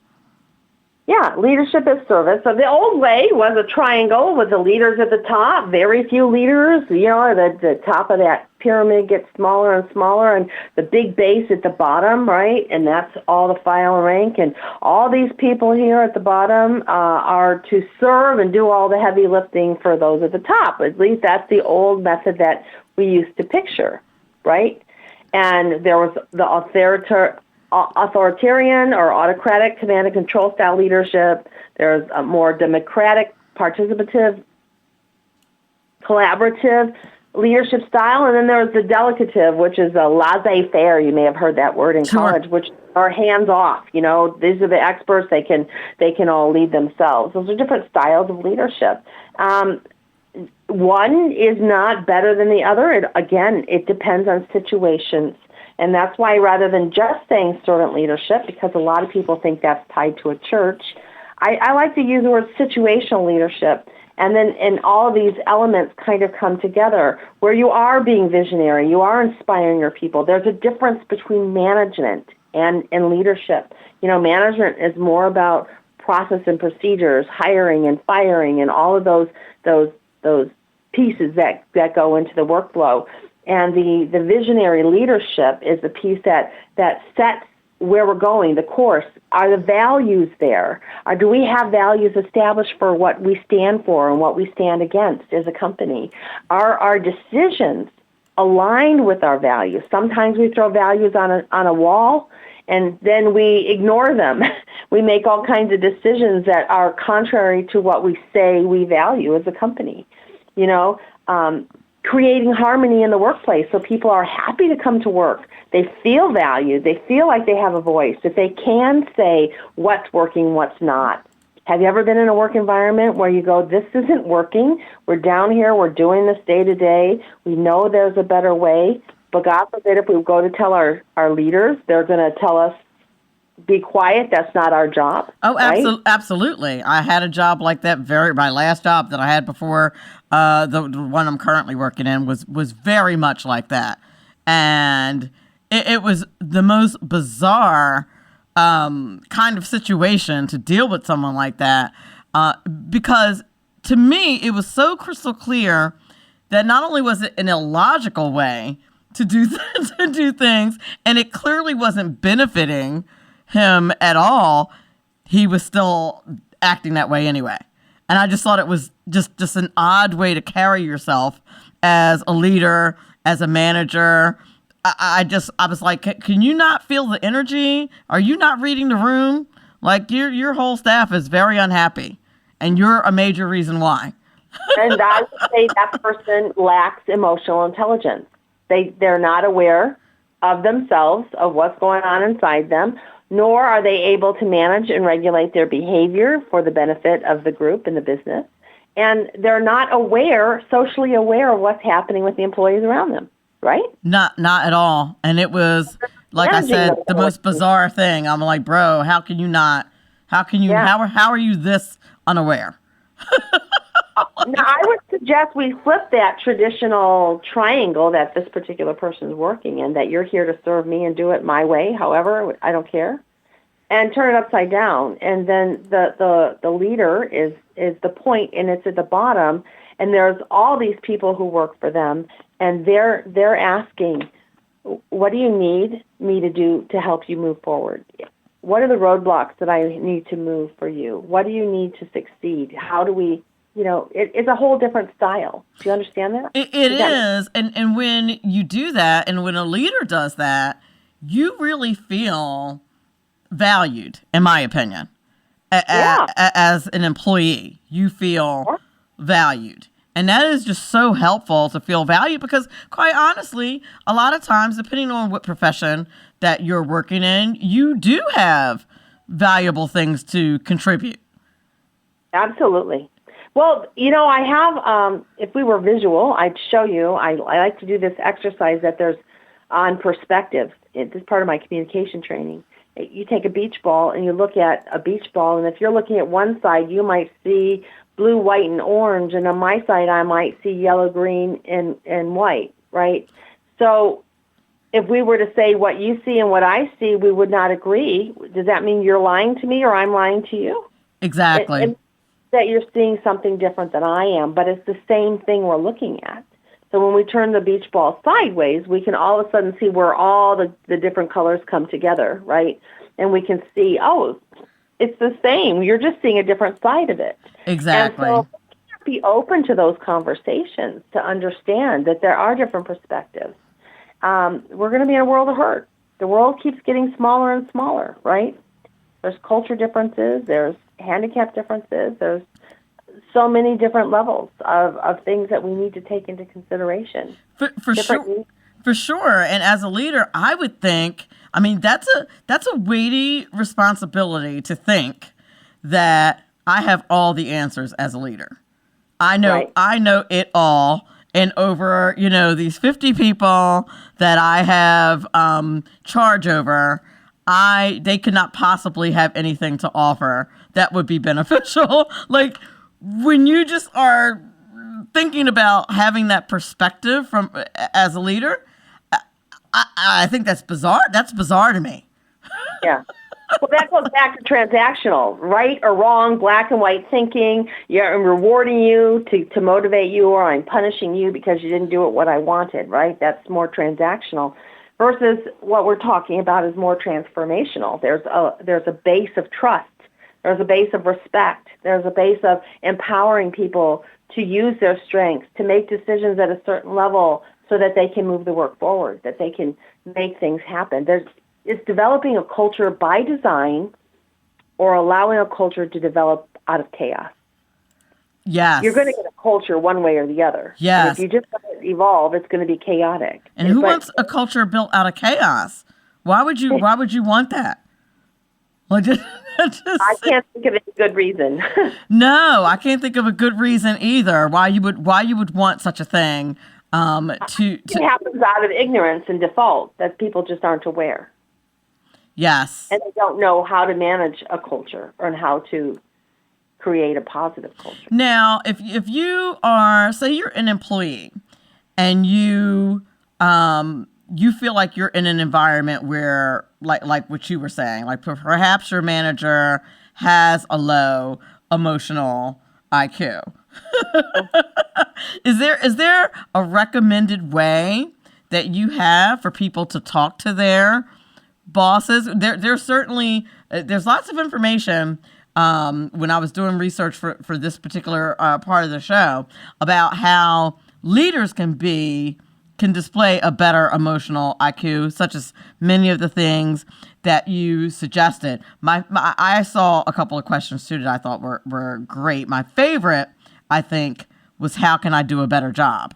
Yeah, leadership is service. So the old way was a triangle with the leaders at the top, very few leaders. The top of that pyramid gets smaller and smaller, and the big base at the bottom, right? And that's all the file and rank. And all these people here at the bottom are to serve and do all the heavy lifting for those at the top. At least that's the old method that we used to picture, right? And there was the authoritarian or autocratic command and control style leadership. There's a more democratic, participative, collaborative leadership style. And then there's the delegative, which is a laissez-faire. You may have heard that word in college, which are hands off. These are the experts. They can all lead themselves. Those are different styles of leadership. One is not better than the other. It depends on situations. And that's why rather than just saying servant leadership, because a lot of people think that's tied to a church, I like to use the word situational leadership. And then all of these elements kind of come together where you are being visionary, you are inspiring your people. There's a difference between management and leadership. Management is more about process and procedures, hiring and firing, and all of those pieces that go into the workflow. And the visionary leadership is the piece that sets where we're going, the course. Are the values there? Or do we have values established for what we stand for and what we stand against as a company? Are our decisions aligned with our values? Sometimes we throw values on a wall and then we ignore them. We make all kinds of decisions that are contrary to what we say we value as a company. Creating harmony in the workplace so people are happy to come to work. They feel valued. They feel like they have a voice. If they can say what's working, what's not. Have you ever been in a work environment where you go, this isn't working. We're down here. We're doing this day to day. We know there's a better way. But God forbid if we go to tell our leaders, they're going to tell us, be quiet. That's not our job. Oh, right? Absolutely. I had a job like that. My last job that I had before the one I'm currently working in was very much like that. And it was the most bizarre kind of situation to deal with someone like that because to me, it was so crystal clear that not only was it an illogical way to do things, and it clearly wasn't benefiting him at all, he was still acting that way anyway. And I just thought it was just an odd way to carry yourself as a leader, as a manager. I was like, can you not feel the energy? Are you not reading the room? Like your whole staff is very unhappy, and you're a major reason why. And I would say that person lacks emotional intelligence. They're not aware of themselves, of what's going on inside them, nor are they able to manage and regulate their behavior for the benefit of the group and the business. And they're not socially aware of what's happening with the employees around them, right? Not at all. And it was, like I said, the most bizarre thing. I'm like, bro, how can you not? How can you? Yeah. How are you this unaware? Now, I would suggest we flip that traditional triangle that this particular person is working in, that you're here to serve me and do it my way, however, I don't care, and turn it upside down. And then the leader is the point, and it's at the bottom, and there's all these people who work for them, and they're asking, what do you need me to do to help you move forward? What are the roadblocks that I need to move for you? What do you need to succeed? How do we, it's a whole different style. Do you understand that? It is. And when you do that, and when a leader does that, you really feel valued, in my opinion. As an employee, you feel valued. And that is just so helpful to feel valued, because quite honestly, a lot of times, depending on what profession that you're working in, you do have valuable things to contribute. Absolutely. Well, I have, if we were visual, I'd show you, I like to do this exercise that there's on perspective. This is part of my communication training. You take a beach ball and you look at a beach ball, and if you're looking at one side, you might see blue, white, and orange, and on my side, I might see yellow, green, and white, right? So if we were to say what you see and what I see, we would not agree. Does that mean you're lying to me or I'm lying to you? Exactly. And that you're seeing something different than I am, but it's the same thing we're looking at. So when we turn the beach ball sideways, we can all of a sudden see where all the different colors come together, right? And we can see, it's the same. You're just seeing a different side of it. Exactly. And so be open to those conversations to understand that there are different perspectives. We're going to be in a world of hurt. The world keeps getting smaller and smaller, right? There's culture differences. There's handicap differences. There's so many different levels of things that we need to take into consideration. For sure. For sure. And as a leader, I would think, that's a weighty responsibility to think that I have all the answers as a leader. I know it all. And over, these 50 people that I have charge over, they could not possibly have anything to offer that would be beneficial. Like, when you just are thinking about having that perspective as a leader, I think that's bizarre. That's bizarre to me. Yeah. Well, that goes back to transactional, right or wrong, black and white thinking. I'm rewarding you to motivate you, or I'm punishing you because you didn't do it what I wanted, right? That's more transactional. Versus what we're talking about is more transformational. There's a base of trust. There's a base of respect. There's a base of empowering people to use their strengths, to make decisions at a certain level so that they can move the work forward, that they can make things happen. It's developing a culture by design, or allowing a culture to develop out of chaos. Yes. You're going to get a culture one way or the other. Yes. And if you just let it evolve, it's going to be chaotic. And who wants a culture built out of chaos? Why would you want that? Well, I can't think of any good reason. No, I can't think of a good reason either why you would want such a thing. It happens out of ignorance and default, that people just aren't aware. Yes. And they don't know how to manage a culture or how to create a positive culture. Now, if you are, say you're an employee and you feel like you're in an environment where, like what you were saying, like perhaps your manager has a low emotional IQ. Is there a recommended way that you have for people to talk to their bosses? There's certainly there's lots of information when I was doing research for this particular part of the show about how leaders can display a better emotional IQ, such as many of the things that you suggested. I saw a couple of questions too that I thought were great. My favorite, I think, was how can I do a better job?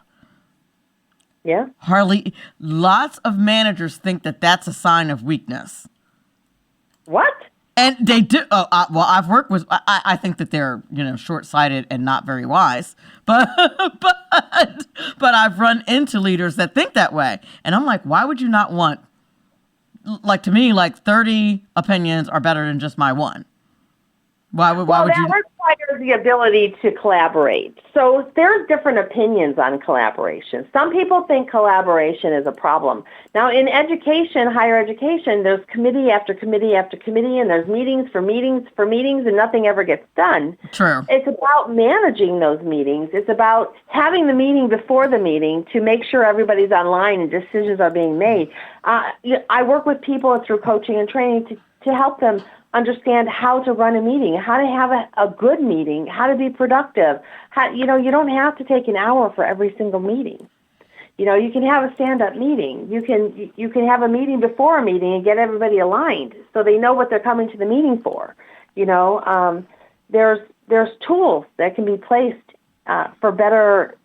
Yeah. Lots of managers think that that's a sign of weakness. What? And they do. I've worked with. I think that they're short-sighted and not very wise. But I've run into leaders that think that way, and I'm like, why would you not want? Like, to me, 30 opinions are better than just my one. Why would you? requires the ability to collaborate. So there's different opinions on collaboration. Some people think collaboration is a problem. Now, in education, higher education, there's committee after committee after committee, and there's meetings for meetings for meetings, and nothing ever gets done. True. It's about managing those meetings. It's about having the meeting before the meeting to make sure everybody's online and decisions are being made. I work with people through coaching and training to help them understand how to run a meeting, how to have a good meeting, how to be productive. You don't have to take an hour for every single meeting. You can have a stand-up meeting. You can have a meeting before a meeting and get everybody aligned so they know what they're coming to the meeting for. There's tools that can be placed for better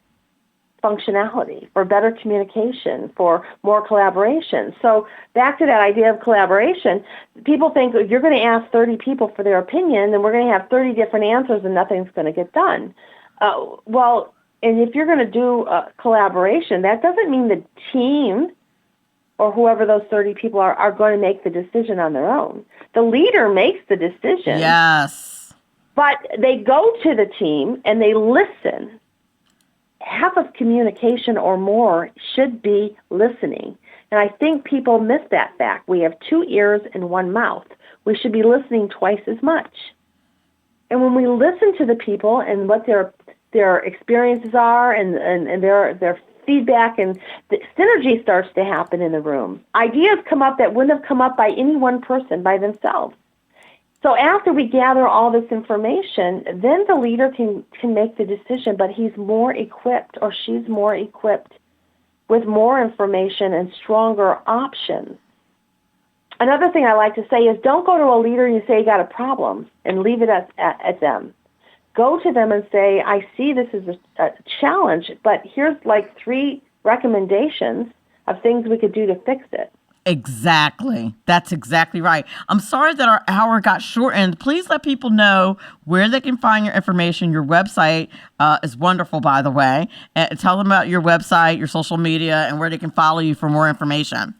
functionality, for better communication, for more collaboration. So back to that idea of collaboration, people think you're going to ask 30 people for their opinion and we're going to have 30 different answers and nothing's going to get done. And if you're going to do collaboration, that doesn't mean the team or whoever those 30 people are going to make the decision on their own. The leader makes the decision. Yes. But they go to the team and they listen. Half of communication or more should be listening. And I think people miss that fact. We have 2 ears and 1 mouth. We should be listening twice as much. And when we listen to the people and what their experiences are and their feedback, and the synergy starts to happen in the room. Ideas come up that wouldn't have come up by any one person by themselves. So after we gather all this information, then the leader can make the decision, but he's more equipped or she's more equipped with more information and stronger options. Another thing I like to say is don't go to a leader and you say you got a problem and leave it at them. Go to them and say, I see this is a challenge, but here's like 3 recommendations of things we could do to fix it. Exactly. That's exactly right. I'm sorry that our hour got shortened. Please let people know where they can find your information. Your website is wonderful, by the way. And tell them about your website, your social media, and where they can follow you for more information.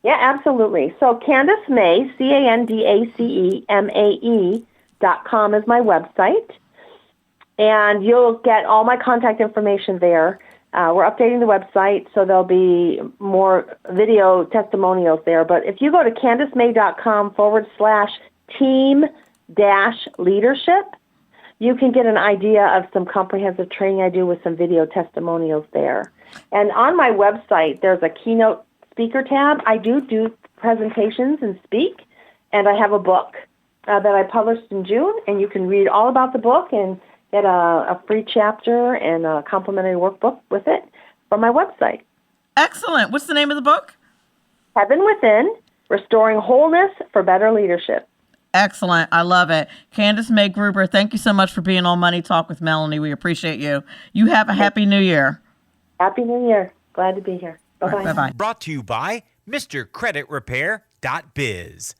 Yeah, absolutely. So Candace Mae, CandaceMae.com is my website. And you'll get all my contact information there. We're updating the website, so there'll be more video testimonials there. But if you go to CandaceMae.com/team-leadership, you can get an idea of some comprehensive training I do with some video testimonials there. And on my website, there's a keynote speaker tab. I do presentations and speak, and I have a book that I published in June, and you can read all about the book and get a free chapter and a complimentary workbook with it from my website. Excellent. What's the name of the book? Heaven Within, Restoring Wholeness for Better Leadership. Excellent. I love it. Candace Mae Gruber, thank you so much for being on Money Talk with Melanie. We appreciate you. You have a happy new year. Happy New Year. Glad to be here. Bye-bye. Right, bye-bye. Brought to you by MrCreditRepair.biz.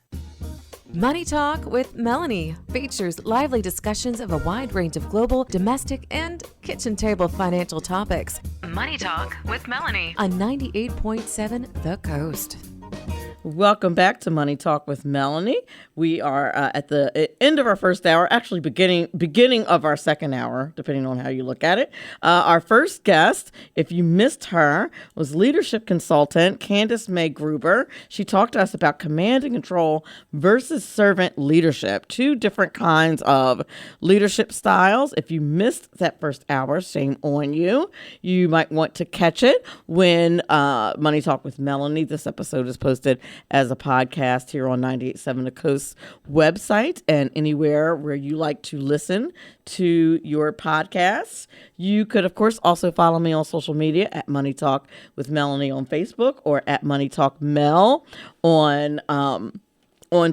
Money Talk with Melanie features lively discussions of a wide range of global, domestic, and kitchen table financial topics. Money Talk with Melanie on 98.7 The Coast. Welcome back to Money Talk with Melanie. We are at the end of our first hour, actually beginning of our second hour, depending on how you look at it. Our first guest, if you missed her, was leadership consultant Candace Mae Gruber. She talked to us about command and control versus servant leadership, 2 different kinds of leadership styles. If you missed that first hour, shame on you. You might want to catch it when Money Talk with Melanie, this episode is posted as a podcast here on 98.7 The Coast website and anywhere where you like to listen to your podcasts. You could, of course, also follow me on social media at Money Talk with Melanie on Facebook or at Money Talk Mel on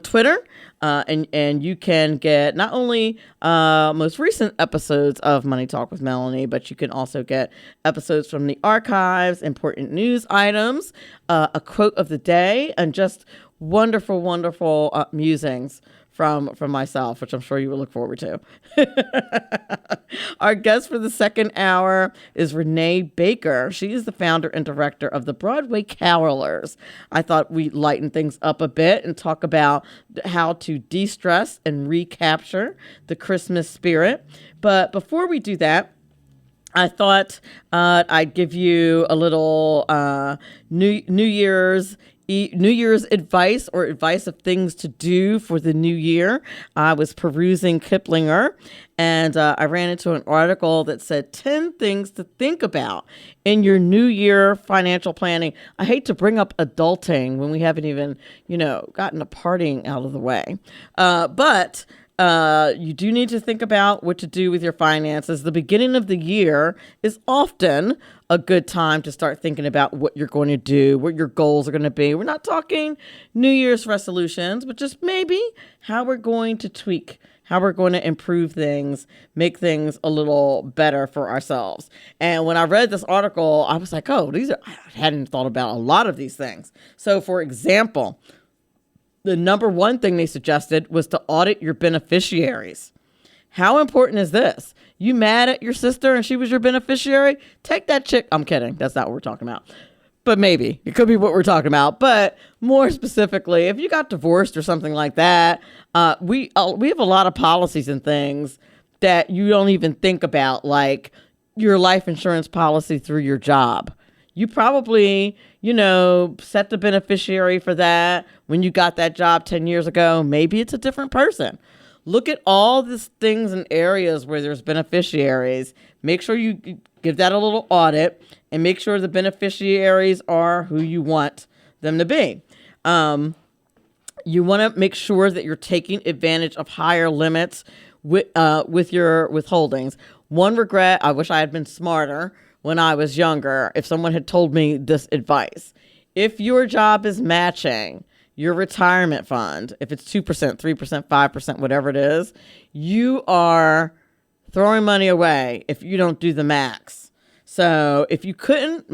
Twitter. And you can get not only most recent episodes of Money Talk with Melanie, but you can also get episodes from the archives, important news items, a quote of the day, and just wonderful, wonderful musings from myself, which I'm sure you will look forward to. Our guest for the second hour is Renae Baker. She is the founder and director of the Broadway Carolers. I thought we'd lighten things up a bit and talk about how to de-stress and recapture the Christmas spirit. But before we do that, I thought I'd give you a little New Year's advice or advice of things to do for the new year. I was perusing Kiplinger, and I ran into an article that said 10 things to think about in your new year financial planning. I hate to bring up adulting when we haven't even, gotten the partying out of the way. But you do need to think about what to do with your finances. The beginning of the year is often a good time to start thinking about what you're going to do, what your goals are going to be. We're not talking New Year's resolutions, but just maybe how we're going to tweak, how we're going to improve things, make things a little better for ourselves. And when I read this article, I was like, I hadn't thought about a lot of these things. So for example, the number one thing they suggested was to audit your beneficiaries. How important is this? You mad at your sister and she was your beneficiary? Take that chick. I'm kidding. That's not what we're talking about. But maybe. It could be what we're talking about. But more specifically, if you got divorced or something like that, we have a lot of policies and things that you don't even think about, like your life insurance policy through your job. You probably, set the beneficiary for that when you got that job 10 years ago. Maybe it's a different person. Look at all these things and areas where there's beneficiaries. Make sure you give that a little audit and make sure the beneficiaries are who you want them to be. You want to make sure that you're taking advantage of higher limits with your withholdings. One regret, I wish I had been smarter when I was younger, if someone had told me this advice. If your job is matching your retirement fund, if it's 2%, 3%, 5%, whatever it is, you are throwing money away if you don't do the max. So if you couldn't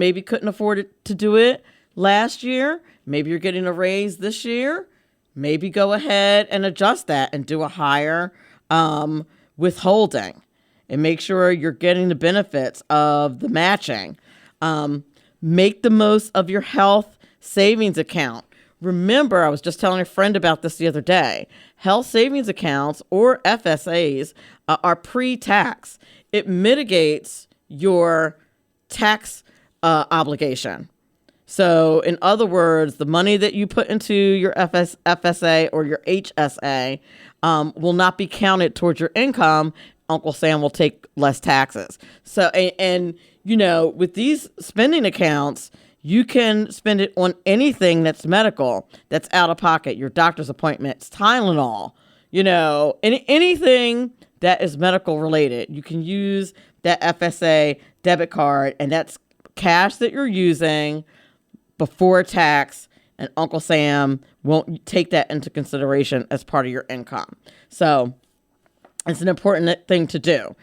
afford to do it last year, maybe you're getting a raise this year, maybe go ahead and adjust that and do a higher withholding. And make sure you're getting the benefits of the matching. Make the most of your health savings account. Remember, I was just telling a friend about this the other day. Health savings accounts, or FSAs, are pre-tax. It mitigates your tax obligation. So in other words, the money that you put into your FSA or your HSA will not be counted towards your income. Uncle Sam will take less taxes. So, and with these spending accounts, you can spend it on anything that's medical, that's out of pocket, your doctor's appointments, Tylenol, anything that is medical related. You can use that FSA debit card, and that's cash that you're using before tax, and Uncle Sam won't take that into consideration as part of your income. So it's an important thing to do.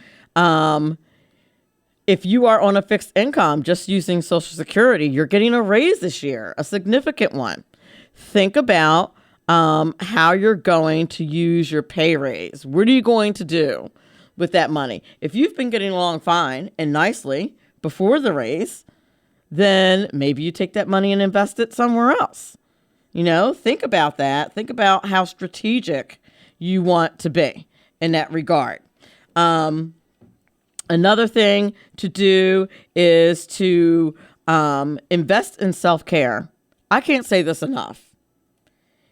If you are on a fixed income, just using Social Security, you're getting a raise this year, a significant one. Think about how you're going to use your pay raise. What are you going to do with that money? If you've been getting along fine and nicely before the raise, then maybe you take that money and invest it somewhere else. Think about that. Think about how strategic you want to be in that regard. Another thing to do is to invest in self-care. I can't say this enough.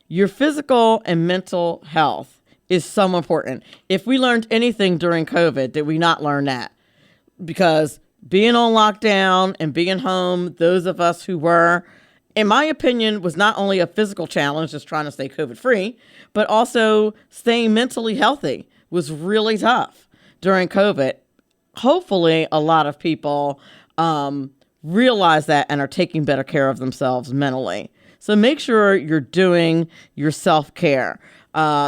Your physical and mental health is so important. If we learned anything during COVID, did we not learn that? Because being on lockdown and being home, those of us who were, in my opinion, was not only a physical challenge, just trying to stay COVID-free, but also staying mentally healthy was really tough during COVID. Hopefully, a lot of people realize that and are taking better care of themselves mentally. So make sure you're doing your self-care.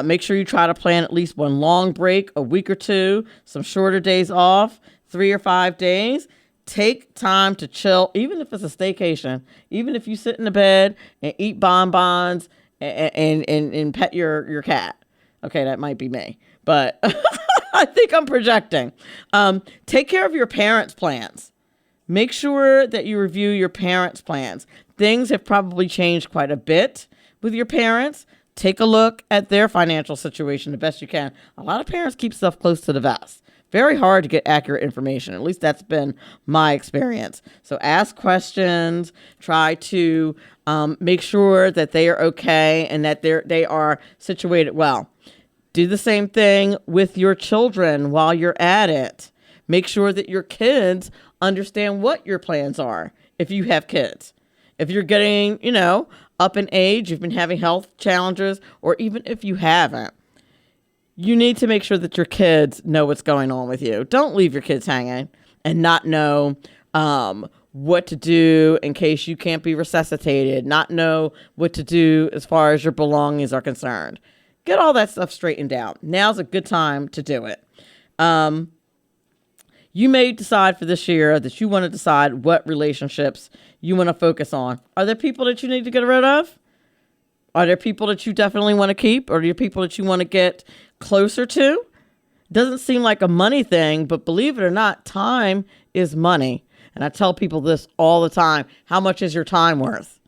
Make sure you try to plan at least one long break, a week or two, some shorter days off, 3 or 5 days. Take time to chill, even if it's a staycation, even if you sit in the bed and eat bonbons and pet your cat. Okay, that might be me, but I think I'm projecting. Take care of your parents' plans. Make sure that you review your parents' plans. Things have probably changed quite a bit with your parents. Take a look at their financial situation the best you can. A lot of parents keep stuff close to the vest. Very hard to get accurate information. At least that's been my experience. So ask questions. Try to make sure that they are okay and that they are situated well. Do the same thing with your children while you're at it. Make sure that your kids understand what your plans are if you have kids. If you're getting, up in age, you've been having health challenges, or even if you haven't, you need to make sure that your kids know what's going on with you. Don't leave your kids hanging and not know what to do in case you can't be resuscitated, not know what to do as far as your belongings are concerned. Get all that stuff straightened out. Now's a good time to do it. You may decide for this year that you want to decide what relationships you want to focus on. Are there people that you need to get rid of? Are there people that you definitely want to keep? Or are there people that you want to get closer to? Doesn't seem like a money thing, but believe it or not, time is money. And I tell people this all the time. How much is your time worth?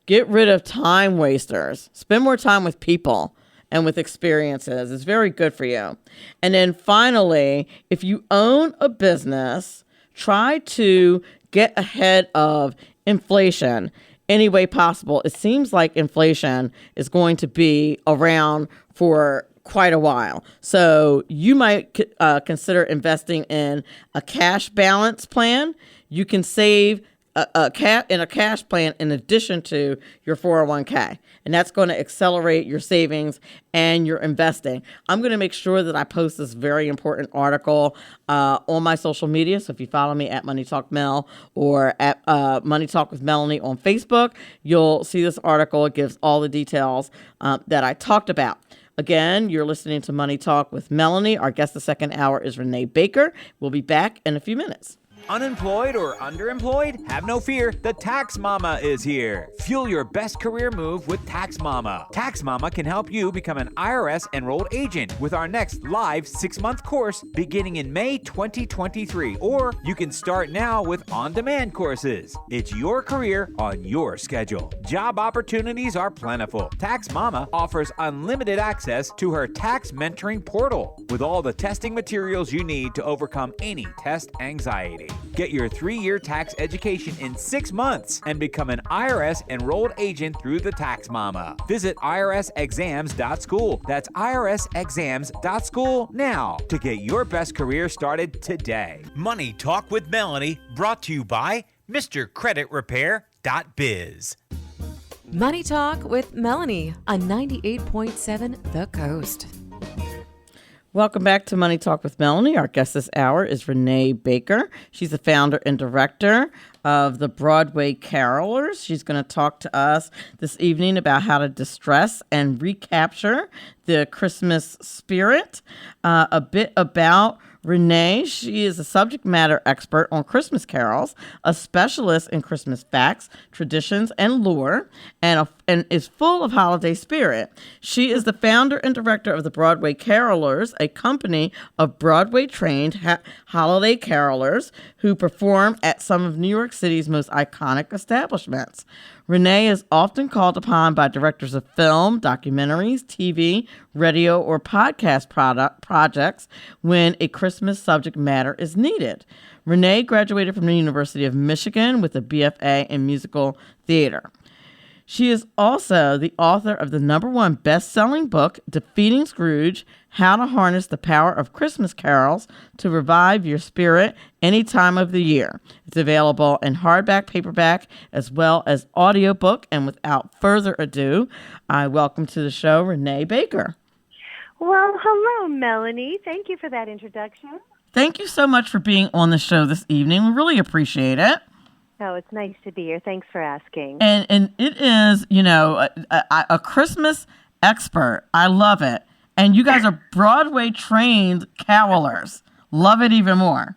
Get rid of time wasters. Spend more time with people and with experiences. It's very good for you. And then finally, if you own a business, try to get ahead of inflation any way possible. It seems like inflation is going to be around for quite a while. So you might consider investing in a cash balance plan. You can save in a cash plan in addition to your 401k. And that's going to accelerate your savings and your investing. I'm going to make sure that I post this very important article on my social media. So if you follow me at Money Talk Mel or at Money Talk with Melanie on Facebook, you'll see this article. It gives all the details that I talked about. Again, you're listening to Money Talk with Melanie. Our guest the second hour is Renae Baker. We'll be back in a few minutes. Unemployed or underemployed? Have no fear, the TaxMama is here. Fuel your best career move with TaxMama. TaxMama can help you become an IRS enrolled agent with our next live 6-month course beginning in May 2023. Or you can start now with on-demand courses. It's your career on your schedule. Job opportunities are plentiful. TaxMama offers unlimited access to her tax mentoring portal with all the testing materials you need to overcome any test anxiety. Get your 3-year tax education in 6 months and become an IRS enrolled agent through the TaxMama. Visit irsexams.school. That's irsexams.school now to get your best career started today. Money Talk with Melanie, brought to you by MrCreditRepair.biz. Money Talk with Melanie on 98.7 The Coast. Welcome back to Money Talk with Melanie. Our guest this hour is Renae Baker. She's the founder and director of the Broadway Carolers. She's going to talk to us this evening about how to distress and recapture the Christmas spirit. A bit about Renae. She is a subject matter expert on Christmas carols, a specialist in Christmas facts, traditions, and lore, and is full of holiday spirit. She is the founder and director of the Broadway Carolers, a company of Broadway-trained holiday carolers who perform at some of New York City's most iconic establishments. Renae is often called upon by directors of film, documentaries, TV, radio, or podcast projects when a Christmas subject matter is needed. Renae graduated from the University of Michigan with a BFA in musical theater. She is also the author of the #1 best-selling book, Defeating Scrooge: How to Harness the Power of Christmas Carols to Revive Your Spirit Any Time of the Year. It's available in hardback, paperback, as well as audiobook. And without further ado, I welcome to the show Renae Baker. Well, hello, Melanie. Thank you for that introduction. Thank you so much for being on the show this evening. We really appreciate it. Oh, it's nice to be here. Thanks for asking. And it is, a Christmas expert. I love it. And you guys are Broadway trained carolers. Love it even more.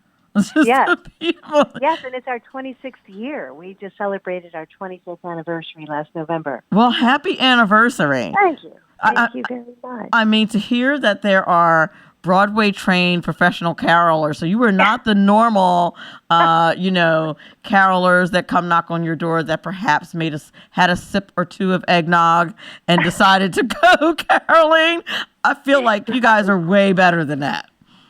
Yes. People. Yes, and it's our 26th year. We just celebrated our 25th anniversary last November. Well, happy anniversary. Thank you. I, Thank you very much. I mean, to hear that there are Broadway trained professional carolers, so you were not the normal, carolers that come knock on your door that perhaps had a sip or two of eggnog and decided to go caroling. I feel like you guys are way better than that.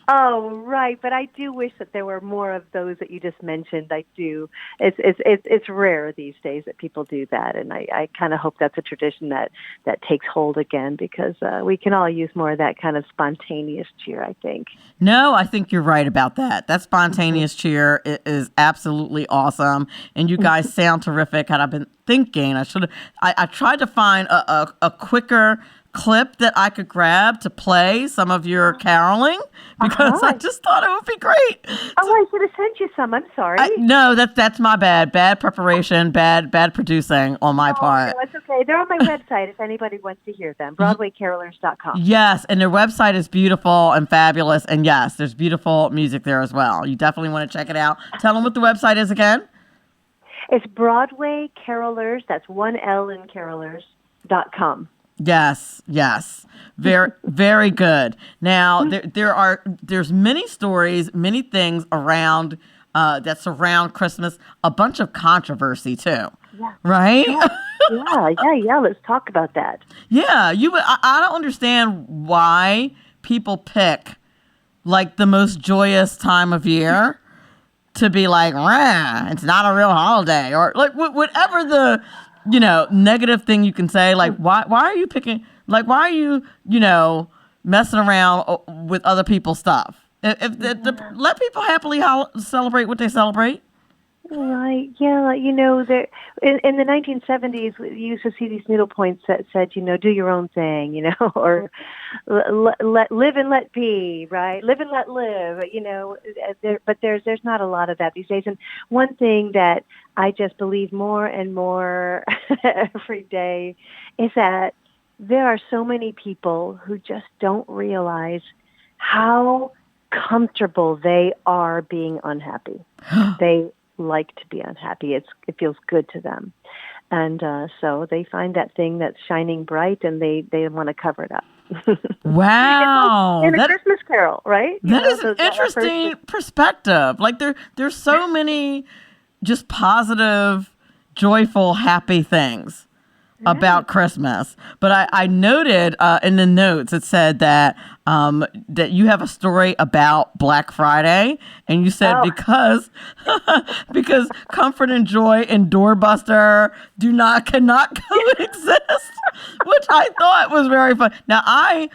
Oh, right. But I do wish that there were more of those that you just mentioned. I do. It's rare these days that people do that. And I kind of hope that's a tradition that takes hold again, because we can all use more of that kind of spontaneous cheer, I think. No, I think you're right about that. That spontaneous cheer is absolutely awesome. And you guys sound terrific. And I've been thinking I tried to find a quicker clip that I could grab to play some of your caroling, because I just thought it would be great. Oh, I should have sent you some. I'm sorry. No, that's my bad. Bad preparation, bad producing on my part. No, it's okay. They're on my website if anybody wants to hear them. Broadwaycarolers.com. Yes, and their website is beautiful and fabulous. And yes, there's beautiful music there as well. You definitely want to check it out. Tell them what the website is again. It's Broadway Carolers. That's one L in carolers.com. Yes. Very, very good. Now, there's many stories, many things around that surround Christmas, a bunch of controversy too. Yeah. Right? Yeah. Let's talk about that. Yeah, I don't understand why people pick like the most joyous time of year to be like, it's not a real holiday, or like whatever the negative thing you can say. Like, why are you picking? Like, why are you messing around with other people's stuff? Let people happily celebrate what they celebrate. Right. Yeah. In the 1970s, we used to see these needlepoints that said, do your own thing, or live and let be, right? Live and let live, but there's not a lot of that these days. And one thing that I just believe more and more every day is that there are so many people who just don't realize how comfortable they are being unhappy. They like to be unhappy. It feels good to them. And so they find that thing that's shining bright, and they want to cover it up. Wow. It's like in a Christmas Carol, right? That is an interesting perspective. Like there's so many just positive, joyful, happy things about Christmas. But I noted in the notes, it said that you have a story about Black Friday, and you said because comfort and joy and doorbuster cannot coexist, which I thought was very fun. Now I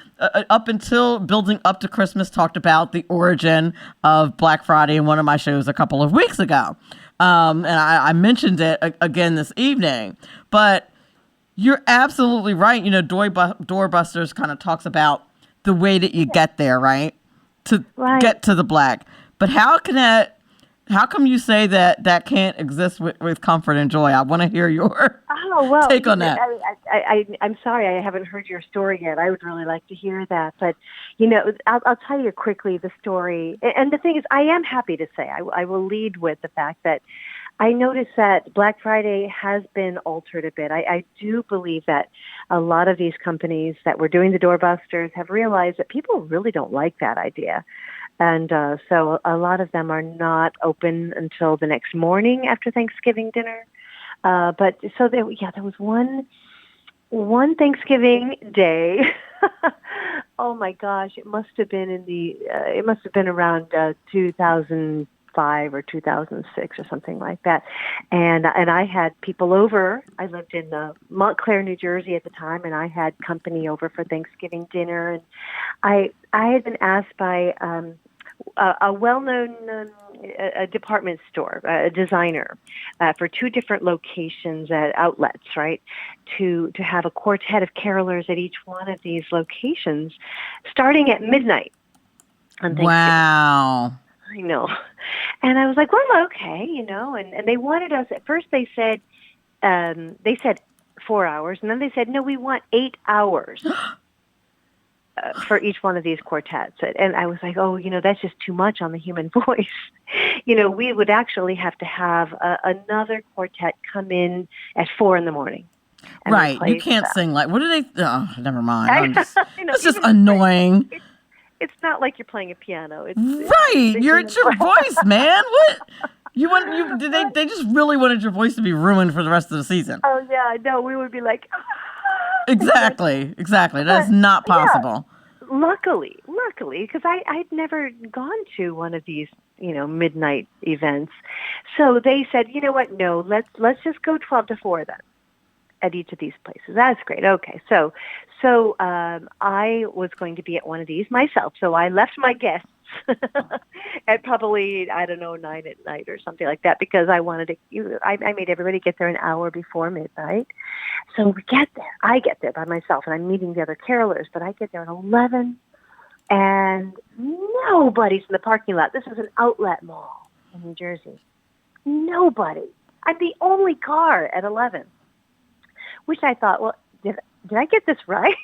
up until building up to Christmas talked about the origin of Black Friday in one of my shows a couple of weeks ago, and I mentioned it again this evening, but you're absolutely right. Doorbusters kind of talks about the way that you get there, right? To get to the black. But how come you say that can't exist with comfort and joy? I want to hear your take on that. I'm sorry, I haven't heard your story yet. I would really like to hear that. But, I'll tell you quickly the story. And the thing is, I am happy to say, I will lead with the fact that I noticed that Black Friday has been altered a bit. I do believe that a lot of these companies that were doing the doorbusters have realized that people really don't like that idea. And so a lot of them are not open until the next morning after Thanksgiving dinner. But so there was one Thanksgiving day. Oh my gosh, it must have been around 2005 or 2006 or something like that. And I had people over. I lived in Montclair, New Jersey at the time, and I had company over for Thanksgiving dinner. And I had been asked by a well-known a department store, a designer, for two different locations at outlets, right, to have a quartet of carolers at each one of these locations starting at midnight on Thanksgiving. Wow. I know. And I was like, well, okay, and they wanted us, at first they said 4 hours, and then they said, no, we want 8 hours. for each one of these quartets. And I was like, oh, that's just too much on the human voice. We would actually have to have another quartet come in at 4 a.m. Right. You can't sing like, what do they, oh, never mind. It's just annoying. It's not like you're playing a piano. It's your voice, man. What? They just really wanted your voice to be ruined for the rest of the season. Oh, yeah. No, we would be like, Exactly. That is not possible. Yeah, luckily, because I'd never gone to one of these, midnight events. So they said, you know what? No, let's just go 12 to 4 then at each of these places. That's great. Okay. So I was going to be at one of these myself. So I left my guests at probably, 9 at night or something like that, because I wanted to, I made everybody get there an hour before midnight. So we get there. I get there by myself, and I'm meeting the other carolers, but I get there at 11, and nobody's in the parking lot. This is an outlet mall in New Jersey. Nobody. I'm the only car at 11, which I thought, well, did I get this right?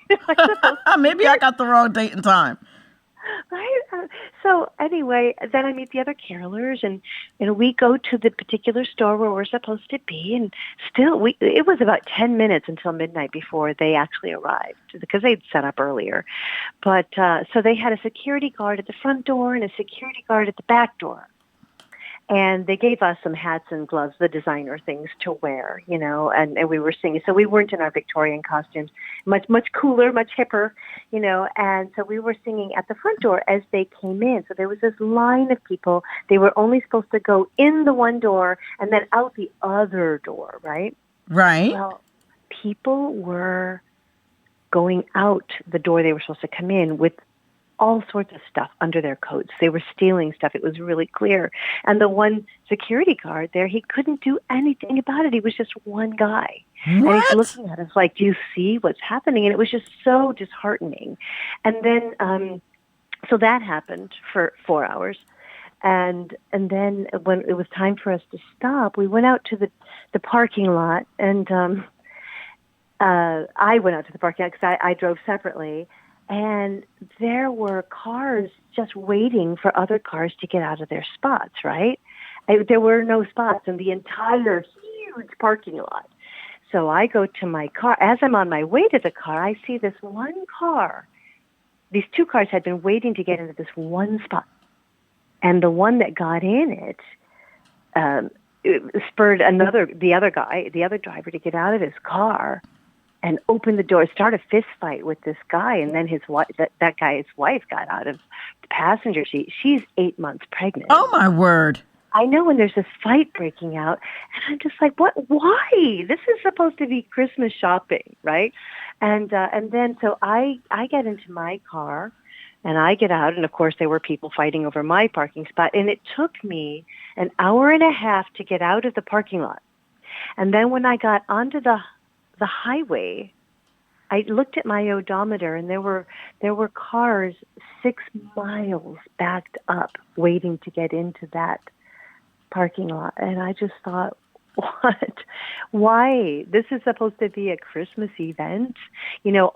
Maybe I got the wrong date and time. Right. So anyway, then I meet the other carolers, and we go to the particular store where we're supposed to be, and still it was about 10 minutes until midnight before they actually arrived, because they'd set up earlier. But so they had a security guard at the front door and a security guard at the back door. And they gave us some hats and gloves, the designer things to wear, and we were singing. So we weren't in our Victorian costumes, much cooler, much hipper, and so we were singing at the front door as they came in. So there was this line of people. They were only supposed to go in the one door and then out the other door, right? Right. Well, people were going out the door they were supposed to come in with all sorts of stuff under their coats. They were stealing stuff. It was really clear. And the one security guard there, he couldn't do anything about it. He was just one guy. What? And he's looking at us like, do you see what's happening? And it was just so disheartening. And then, so that happened for 4 hours. And then when it was time for us to stop, we went out to the parking lot, and I went out to the parking lot because I drove separately. And there were cars just waiting for other cars to get out of their spots, right? There were no spots in the entire huge parking lot. So I go to my car. As I'm on my way to the car, I see this one car. These two cars had been waiting to get into this one spot. And the one that got in it spurred the other driver to get out of his car and open the door, start a fist fight with this guy, and then his wife, that guy's wife got out of the passenger seat. She's 8 months pregnant. Oh, my word. I know, and there's this fight breaking out, and I'm just like, what? Why? This is supposed to be Christmas shopping, right? And then so I get into my car, and I get out, and of course there were people fighting over my parking spot, and it took me an hour and a half to get out of the parking lot. And then when I got onto the highway, I looked at my odometer, and there were cars 6 miles backed up waiting to get into that parking lot. And I just thought, what? Why? This is supposed to be a Christmas event.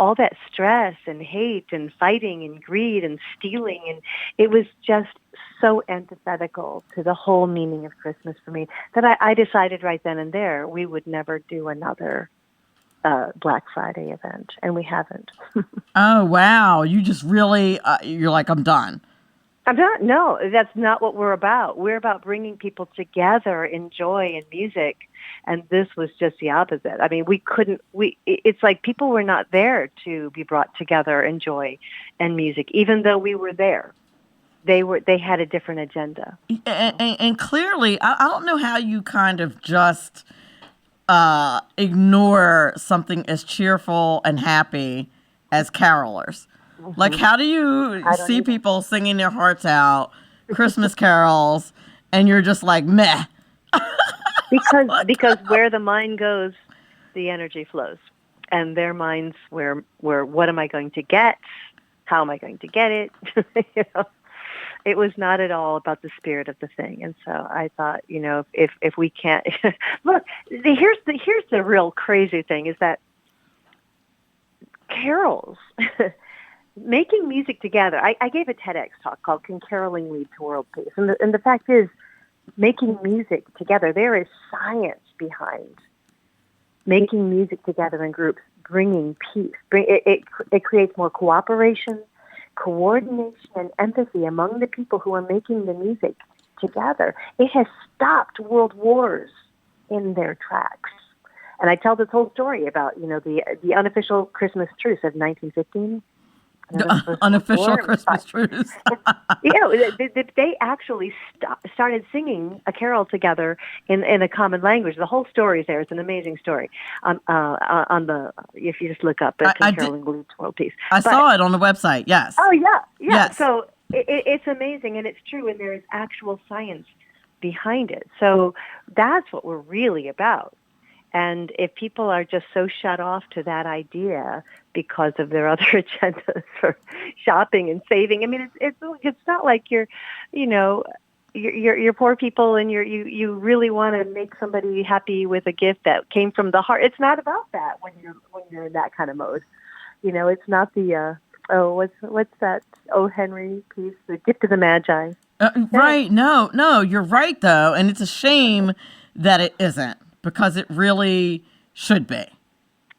All that stress and hate and fighting and greed and stealing, and it was just so antithetical to the whole meaning of Christmas for me that I decided right then and there we would never do another Black Friday event, and we haven't. Oh, wow. You just really, you're like, I'm done. I'm not. No, that's not what we're about. We're about bringing people together in joy and music, and this was just the opposite. I mean, it's like people were not there to be brought together in joy and music, even though we were there. They had a different agenda. And clearly, I don't know how you kind of just ignore something as cheerful and happy as carolers. Mm-hmm. Like, how do you see people singing their hearts out, Christmas carols, and you're just like, meh? Because where the mind goes, the energy flows. And their minds where what am I going to get? How am I going to get it? It was not at all about the spirit of the thing. And so I thought, if we can't look, here's the real crazy thing is that carols making music together. I gave a TEDx talk called "Can Caroling Lead to World Peace?" And the fact is, making music together, there is science behind making music together in groups, bringing peace. It creates more cooperation, coordination, and empathy among the people who are making the music together. It has stopped world wars in their tracks. And I tell this whole story about, the unofficial Christmas truce of 1915. The unofficial Christmas truce. They actually started singing a carol together in a common language. The whole story is there. It's an amazing story. If you just look up Caroling Lead to World Peace. I saw it on the website. Yes. Oh yeah. Yes. So it's amazing, and it's true, and there is actual science behind it. So that's what we're really about. And if people are just so shut off to that idea because of their other agendas for shopping and saving, I mean, it's not like you're poor people and you really want to make somebody happy with a gift that came from the heart. It's not about that when you're in that kind of mode. It's not the what's that? Oh, Henry piece, The Gift of the Magi. Right? No, you're right though, and it's a shame that it isn't. Because it really should be.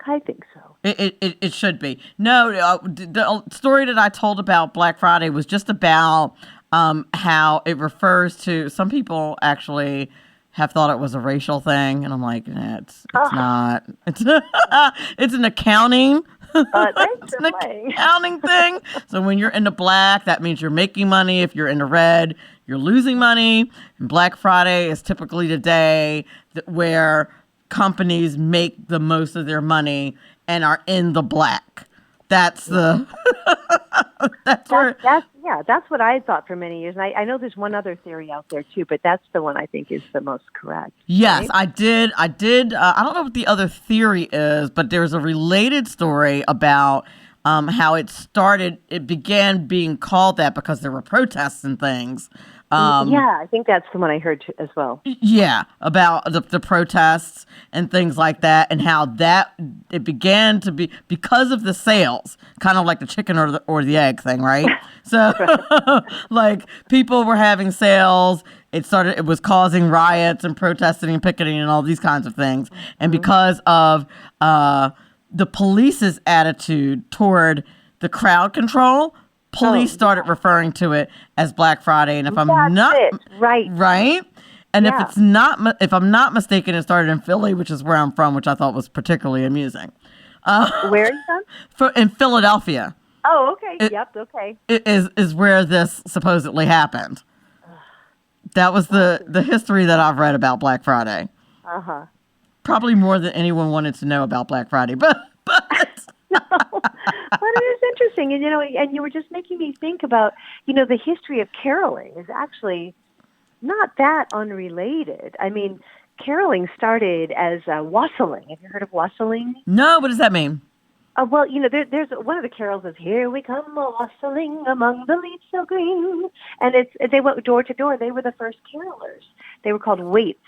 I think so. It should be. No, the story that I told about Black Friday was just about how it refers to, some people actually have thought it was a racial thing. And I'm like, it's not. It's an accounting. It's an accounting thing. So when you're in the black, that means you're making money. If you're in the red, you're losing money. And Black Friday is typically the day where companies make the most of their money and are in the black. That's the that's what I thought for many years. And I know there's one other theory out there too, but that's the one I think is the most correct. Yes, right? I did. I don't know what the other theory is, but there's a related story about how it began being called that because there were protests and things. I think that's the one I heard as well. Yeah, about the protests and things like that, and how it began to be because of the sales, kind of like the chicken or the egg thing, right? So, like people were having sales. It was causing riots and protesting and picketing and all these kinds of things, and because of the police's attitude toward the crowd control. Police started referring to it as Black Friday, and if I'm not right, and if I'm not mistaken, it started in Philly, which is where I'm from, which I thought was particularly amusing. Where are you from? In Philadelphia. Oh, okay. Okay. It is where this supposedly happened. That was the history that I've read about Black Friday. Probably more than anyone wanted to know about Black Friday, but. But it is interesting, and you were just making me think about, the history of caroling is actually not that unrelated. I mean, caroling started as wassailing. Have you heard of wassailing? No, what does that mean? Well, there's one of the carols is "Here we come wassailing among the leaves so green," and they went door to door. They were the first carolers. They were called waits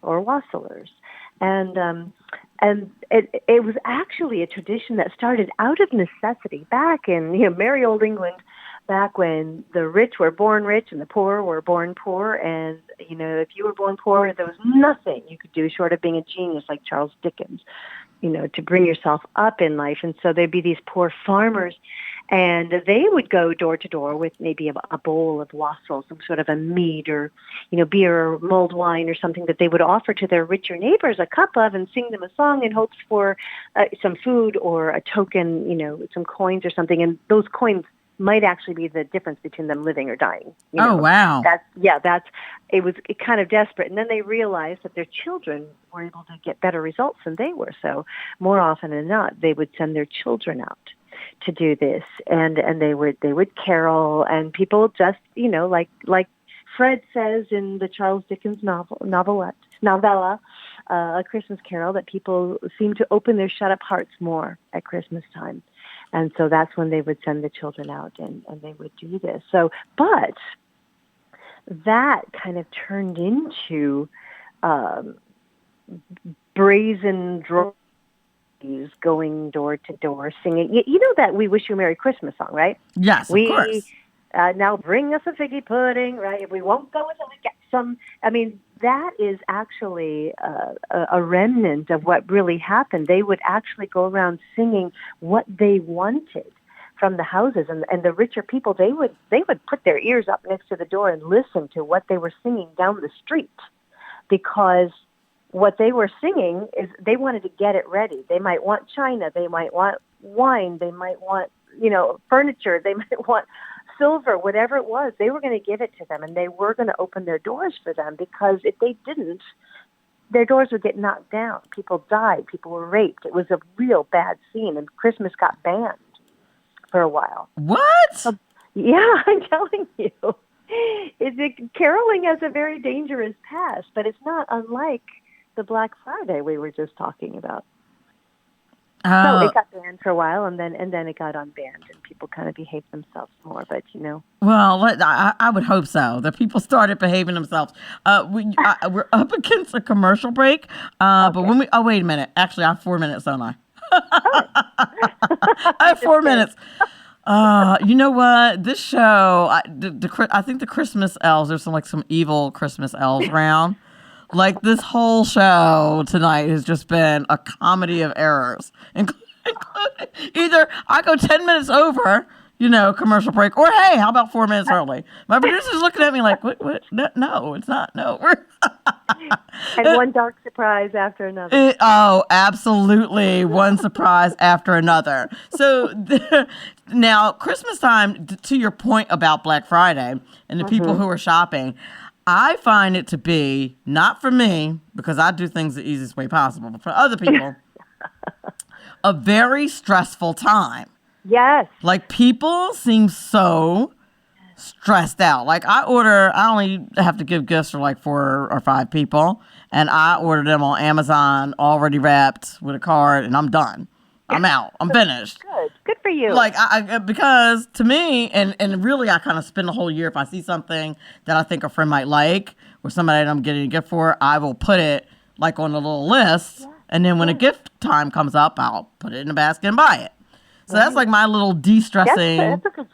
or wassailers. And it was actually a tradition that started out of necessity back in merry old England, back when the rich were born rich and the poor were born poor. And if you were born poor, there was nothing you could do short of being a genius like Charles Dickens, to bring yourself up in life. And so there'd be these poor farmers, and they would go door to door with maybe a bowl of wassail, some sort of a mead or, beer or mulled wine or something that they would offer to their richer neighbors a cup of and sing them a song in hopes for some food or a token, some coins or something. And those coins might actually be the difference between them living or dying. Oh, wow. It was kind of desperate. And then they realized that their children were able to get better results than they were. So more often than not, they would send their children out to do this, and they would carol, and people just like Fred says in the Charles Dickens novella, A Christmas Carol, that people seem to open their shut up hearts more at Christmas time, and so that's when they would send the children out and they would do this. So, but that kind of turned into brazen ladies going door to door singing. You know that "We Wish You a Merry Christmas" song, right? Yes, of course. Now bring us a figgy pudding, right? If we won't go until we get some. I mean, that is actually a remnant of what really happened. They would actually go around singing what they wanted from the houses, and the richer people, they would put their ears up next to the door and listen to what they were singing down the street, because what they were singing is they wanted to get it ready. They might want china, they might want wine, they might want, furniture, they might want silver, whatever it was. They were going to give it to them, and they were going to open their doors for them, because if they didn't, their doors would get knocked down. People died. People were raped. It was a real bad scene, and Christmas got banned for a while. What? Yeah, I'm telling you. Caroling has a very dangerous past, but it's not unlike the Black Friday we were just talking about. So it got banned for a while, and then it got unbanned, and people kind of behaved themselves more. But well, I would hope so. That people started behaving themselves. We're up against a commercial break, but when wait a minute. Actually, I have 4 minutes, don't I? I have 4 minutes. You know what? This show, I think the Christmas elves. There's some evil Christmas elves around. Like, this whole show tonight has just been a comedy of errors. Including either I go 10 minutes over, commercial break, or hey, how about 4 minutes early? My producer's looking at me like, what? No, it's not. No. And one dark surprise after another. Absolutely. One surprise after another. So now, Christmas time, to your point about Black Friday and the people who are shopping, I find it to be, not for me, because I do things the easiest way possible, but for other people, a very stressful time. Yes. Like, people seem so stressed out. Like, I only have to give gifts for like 4 or 5 people, and I ordered them on Amazon, already wrapped with a card, and I'm done. I'm out. I'm finished. Good for you. Like, because to me, and really, I kind of spend the whole year, if I see something that I think a friend might like, or somebody that I'm getting a gift for, I will put it like on a little list, and then when a gift time comes up, I'll put it in a basket and buy it. So that's like my little de-stressing that's a good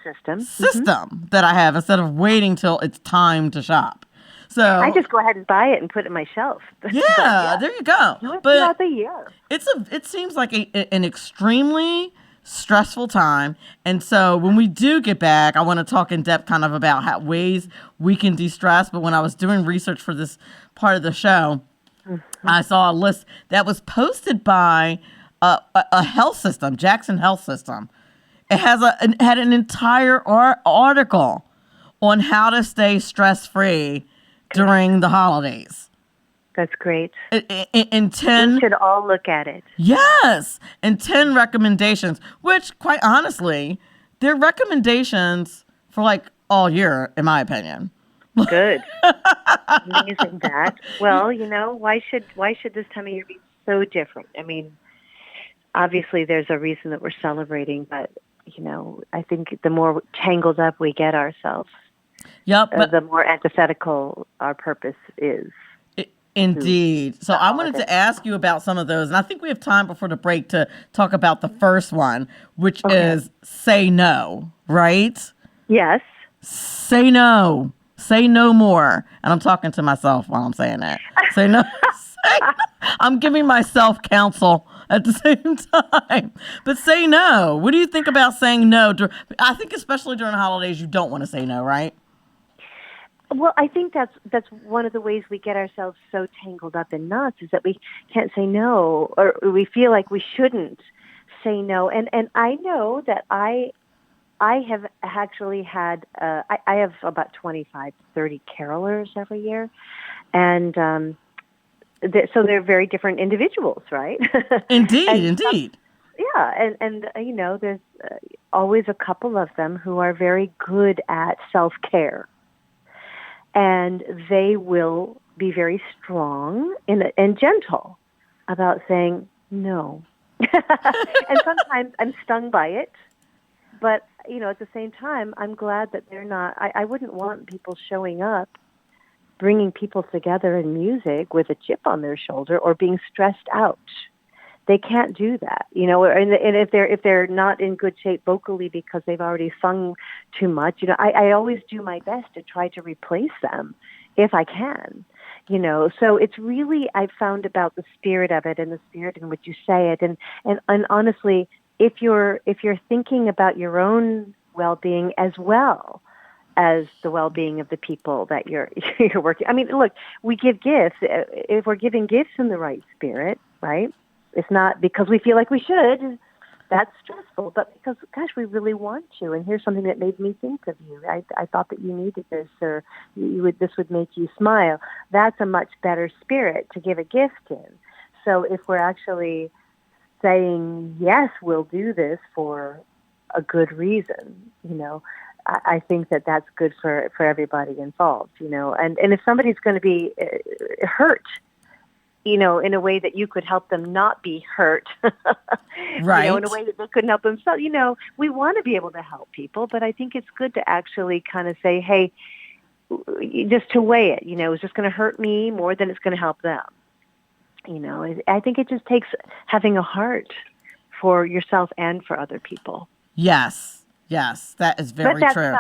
system that I have, instead of waiting till it's time to shop. So I just go ahead and buy it and put it on my shelf. Yeah, there you go. Do it throughout the year. It seems like an extremely stressful time. And so when we do get back, I want to talk in depth kind of about ways we can de-stress. But when I was doing research for this part of the show, I saw a list that was posted by a health system, Jackson Health System. It had an entire article on how to stay stress-free during the holidays. That's great. In 10... We should all look at it. Yes. And 10 recommendations, which, quite honestly, they're recommendations for, like, all year, in my opinion. Good. Amazing that. Well, why should this time of year be so different? I mean, obviously there's a reason that we're celebrating, but, I think the more tangled up we get ourselves, the more antithetical our purpose is. Indeed. So I wanted to ask you about some of those, and I think we have time before the break to talk about the first one, which is say no, right? Yes. Say no. Say no more. And I'm talking to myself while I'm saying that. Say no. I'm giving myself counsel at the same time. But say no. What do you think about saying no? I think especially during the holidays, you don't want to say no, right? Well, I think that's one of the ways we get ourselves so tangled up in knots, is that we can't say no, or we feel like we shouldn't say no. And I know that I have actually had, I have about 25, 30 carolers every year. And so they're very different individuals, right? Indeed. Yeah, and there's always a couple of them who are very good at self-care. And they will be very strong and gentle about saying no. And sometimes I'm stung by it. But, at the same time, I'm glad that they're not. I wouldn't want people showing up, bringing people together in music with a chip on their shoulder, or being stressed out. they can't do that, and if they're not in good shape vocally because they've already sung too much, I always do my best to try to replace them if I can, so it's really, I've found about the spirit of it and the spirit in which you say it. And honestly, if you're thinking about your own well-being as well as the well-being of the people that you're working. I mean, look, we give gifts. If we're giving gifts in the right spirit, right? It's not because we feel like we should. That's stressful, but because, gosh, we really want to. And here's something that made me think of you. I thought that you needed this, or this would make you smile. That's a much better spirit to give a gift in. So if we're actually saying, yes, we'll do this for a good reason, I think that that's good for everybody involved, and if somebody's going to be hurt, in a way that you could help them not be hurt, right? In a way that they couldn't help themselves, we want to be able to help people, but I think it's good to actually kind of say, hey, just to weigh it, is this going to hurt me more than it's going to help them? I think it just takes having a heart for yourself and for other people. Yes, that is very true.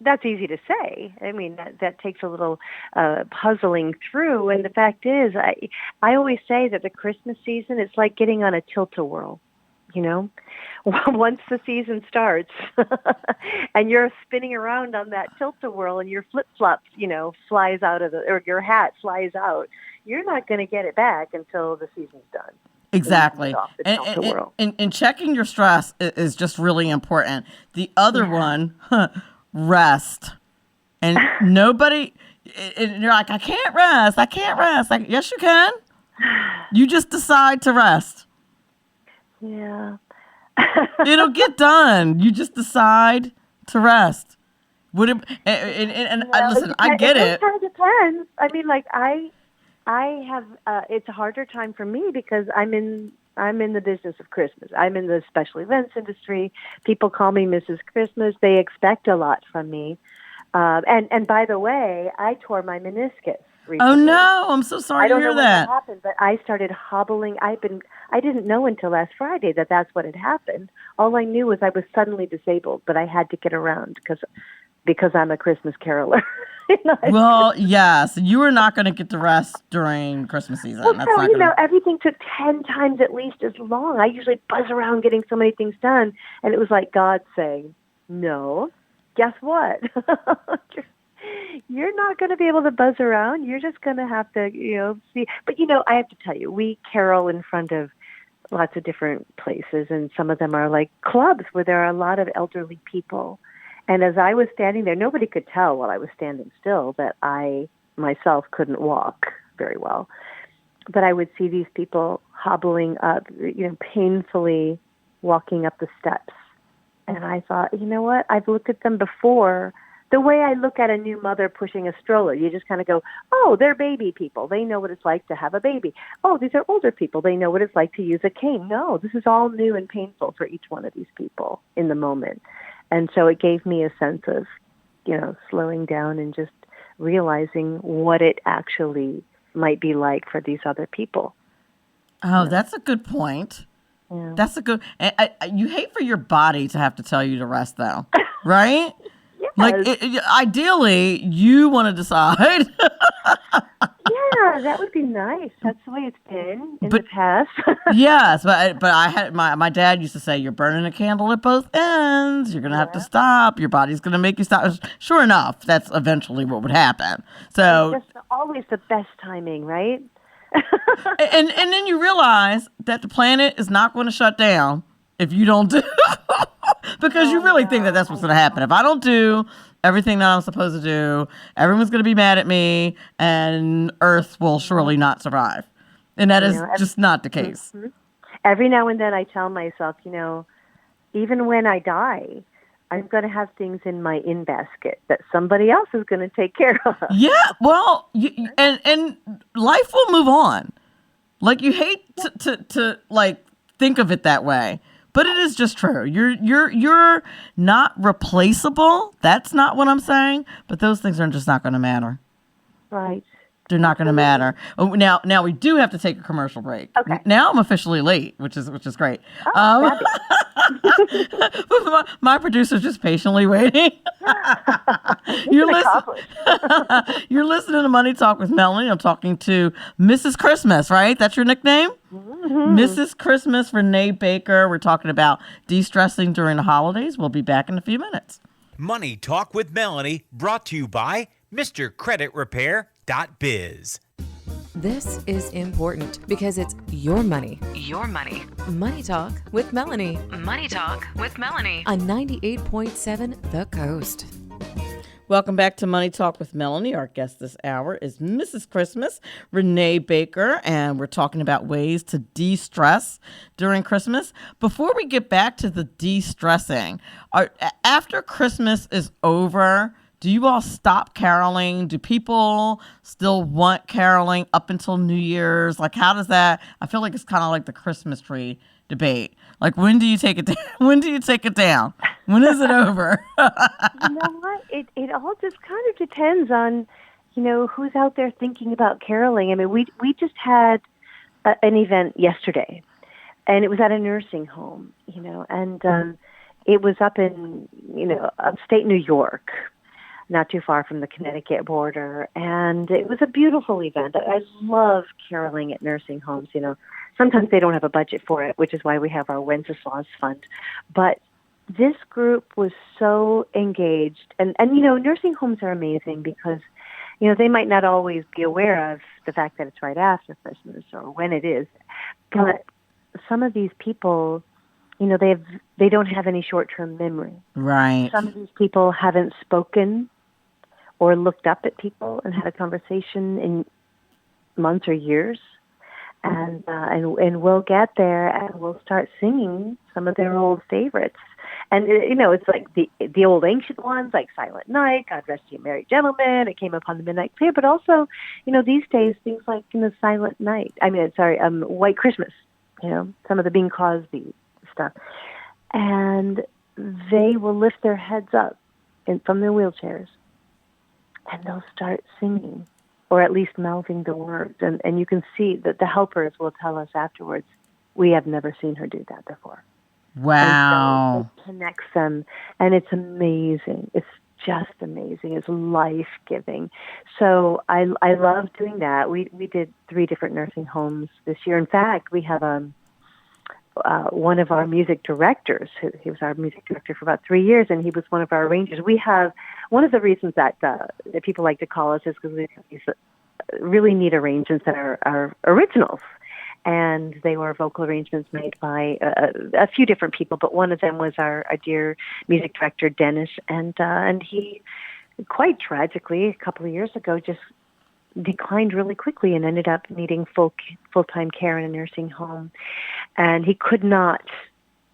That's easy to say. I mean, that takes a little puzzling through. And the fact is, I always say that the Christmas season, it's like getting on a tilt-a-whirl, Once the season starts and you're spinning around on that tilt-a-whirl and your flip-flop, flies out or your hat flies out, you're not going to get it back until the season's done. Exactly. And checking your stress is just really important. The other one, rest. And nobody, and you're like, I can't rest. Like, yes, you can. You just decide to rest. Yeah. It'll get done. You just decide to rest. Listen, I get it. It kind of depends. I mean, like, I have, it's a harder time for me because I'm in the business of Christmas. I'm in the special events industry. People call me Mrs. Christmas. They expect a lot from me. And by the way, I tore my meniscus recently. Oh no, I'm so sorry to hear that. I don't know when that happened, but I started hobbling. I didn't know until last Friday that that's what had happened. All I knew was I was suddenly disabled, but I had to get around because I'm a Christmas caroler. Well, yes, you are not going to get to rest during Christmas season. Well, so, everything took 10 times at least as long. I usually buzz around getting so many things done, and it was like God saying, no, guess what? You're not going to be able to buzz around. You're just going to have to, see. But, I have to tell you, we carol in front of lots of different places, and some of them are like clubs where there are a lot of elderly people. And as I was standing there, nobody could tell while I was standing still that I myself couldn't walk very well. But I would see these people hobbling up, painfully walking up the steps. And I thought, you know what? I've looked at them before. The way I look at a new mother pushing a stroller, you just kind of go, oh, they're baby people. They know what it's like to have a baby. Oh, these are older people. They know what it's like to use a cane. No, this is all new and painful for each one of these people in the moment. And so it gave me a sense of, slowing down and just realizing what it actually might be like for these other people. Oh, that's a good point. Yeah. That's a good. You hate for your body to have to tell you to rest, though, right? Yes. Like, ideally, you want to decide. Yeah, that would be nice. That's the way it's been in the past. Yes, but I had my dad used to say, you're burning a candle at both ends. You're going to have to stop. Your body's going to make you stop. Sure enough, that's eventually what would happen. So it's just always the best timing, right? and then you realize that the planet is not going to shut down if you don't do because you really think that that's what's going to happen. If I don't do everything that I'm supposed to do, everyone's going to be mad at me, and Earth will surely not survive. And that is just not the case. Mm-hmm. Every now and then I tell myself, even when I die, I'm going to have things in my in-basket that somebody else is going to take care of. Yeah, well, and life will move on. Like, you hate to like think of it that way, but it is just true. You're not replaceable. That's not what I'm saying. But those things are just not going to matter. Right. They're not going to matter. Oh, now we do have to take a commercial break. Okay. Now I'm officially late, which is great. My producer's just patiently waiting. You're listening to Money Talk with Melanie. I'm talking to Mrs. Christmas, right? That's your nickname? Mm-hmm. Mrs. Christmas, Renae Baker. We're talking about de-stressing during the holidays. We'll be back in a few minutes. Money Talk with Melanie, brought to you by MrCreditRepair.biz. This is important because it's your money. Your money. Money Talk with Melanie. Money Talk with Melanie on 98.7 The Coast. Welcome back to Money Talk with Melanie. Our guest this hour is Mrs. Christmas, Renae Baker, and we're talking about ways to de-stress during Christmas. Before we get back to the de-stressing, after Christmas is over, do you all stop caroling? Do people still want caroling up until New Year's? Like, how does that? I feel like it's kind of like the Christmas tree debate. Like, when do you take it down? When do you take it down? When is it over? You know what? It all just kind of depends on, who's out there thinking about caroling. I mean, we just had an event yesterday, and it was at a nursing home, and it was up in, upstate New York, not too far from the Connecticut border. And it was a beautiful event. I love caroling at nursing homes. Sometimes they don't have a budget for it, which is why we have our Wenceslas Fund. But this group was so engaged. And nursing homes are amazing because, they might not always be aware of the fact that it's right after Christmas or when it is. But some of these people, they don't have any short-term memory. Right. Some of these people haven't spoken or looked up at people and had a conversation in months or years. And we'll get there and we'll start singing some of their old favorites. And, it's like the old ancient ones, like Silent Night, God Rest You Merry Gentlemen, It Came Upon the Midnight Clear, but also, these days, things like, Silent Night, White Christmas, some of the Bing Crosby stuff. And they will lift their heads up from their wheelchairs and they'll start singing, or at least mouthing the words. And you can see that the helpers will tell us afterwards, we have never seen her do that before. Wow. And so it connects them, and it's amazing. It's just amazing. It's life-giving. So I love doing that. We did 3 different nursing homes this year. In fact, we have one of our music directors. He was our music director for about 3 years, and he was one of our arrangers. We have one of the reasons that people like to call us is because we have these really neat arrangements that are originals, and they were vocal arrangements made by a few different people. But one of them was our dear music director, Dennis, and he quite tragically a couple of years ago just declined really quickly and ended up needing full-time care in a nursing home. And he could not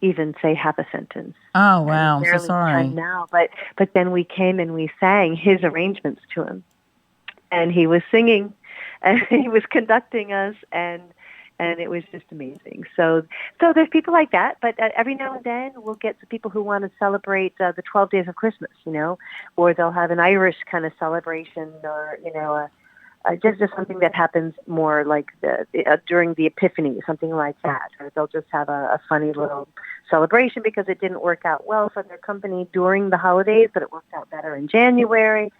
even say half a sentence. Oh, wow. I'm so sorry. Now, but then we came and we sang his arrangements to him. And he was singing and he was conducting us, and it was just amazing. So there's people like that, but every now and then we'll get some people who want to celebrate the 12 days of Christmas, or they'll have an Irish kind of celebration, or, just something that happens more like during the Epiphany, something like that. Or they'll just have a funny little celebration because it didn't work out well for their company during the holidays, but it worked out better in January.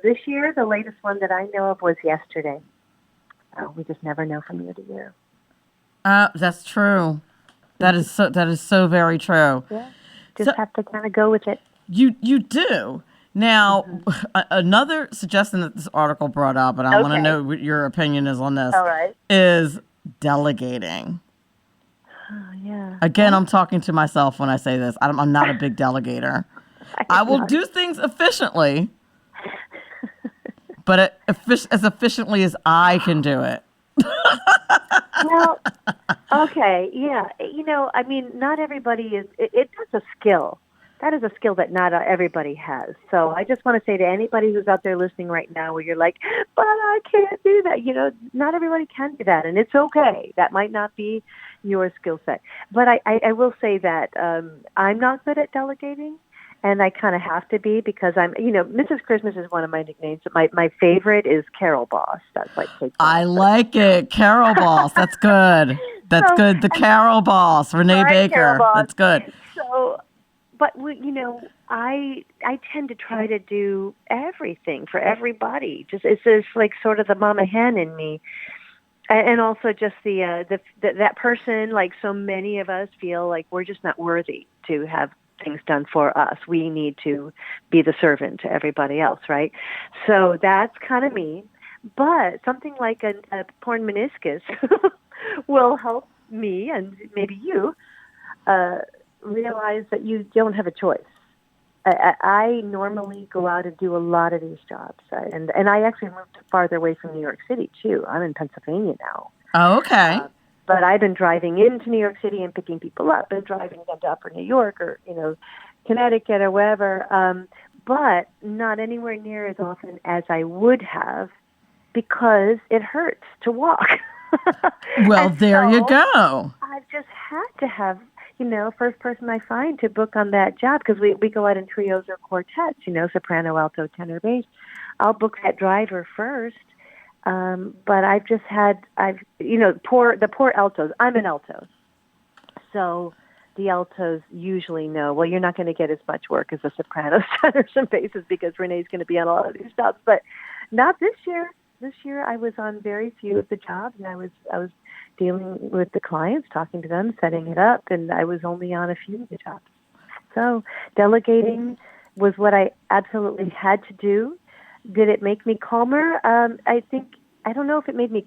This year, the latest one that I know of was yesterday. We just never know from year to year. That's true. That is so very true. Yeah, just have to kind of go with it. You do. Now, another suggestion that this article brought up, and I want to know what your opinion is on this, all right, is delegating. Oh, yeah. Again, I'm talking to myself when I say this. I'm not a big delegator. I will do things efficiently, but as efficiently as I can do it. Well, okay, yeah. Not everybody is, that's a skill. That is a skill that not everybody has. So I just want to say to anybody who's out there listening right now where you're like, but I can't do that. Not everybody can do that, and it's okay. That might not be your skill set. But I will say that I'm not good at delegating, And I kind of have to be because I'm, Mrs. Christmas is one of my nicknames. My favorite is Carol Boss. That's like Kate I like it. Carol Boss. That's good. That's good. The Carol Boss. Renae Right, Carol Baker. Boss. That's good. So, but I tend to try to do everything for everybody. It's just like sort of the mama hen in me. And also just that person, like so many of us feel like we're just not worthy to have things done for us. We need to be the servant to everybody else, right? So that's kind of me. But something like a torn meniscus will help me and maybe you realize that you don't have a choice. I normally go out and do a lot of these jobs, and I actually moved farther away from New York City too. I'm in Pennsylvania now. Oh, okay. But I've been driving into New York City and picking people up and driving them to Upper New York or Connecticut or wherever, but not anywhere near as often as I would have because it hurts to walk. Well, there you go. I've just had to have. First person I find to book on that job, because we go out in trios or quartets, soprano, alto, tenor, bass. I'll book that driver first. But I've just had, the poor altos. I'm an alto. So the altos usually know, well, you're not going to get as much work as the sopranos, tenors, and basses because Renee's going to be on all of these jobs. But not this year. This year I was on very few of the jobs, and I was dealing with the clients, talking to them, setting it up, and I was only on a few of the jobs. So delegating was what I absolutely had to do. Did it make me calmer? I don't know if it made me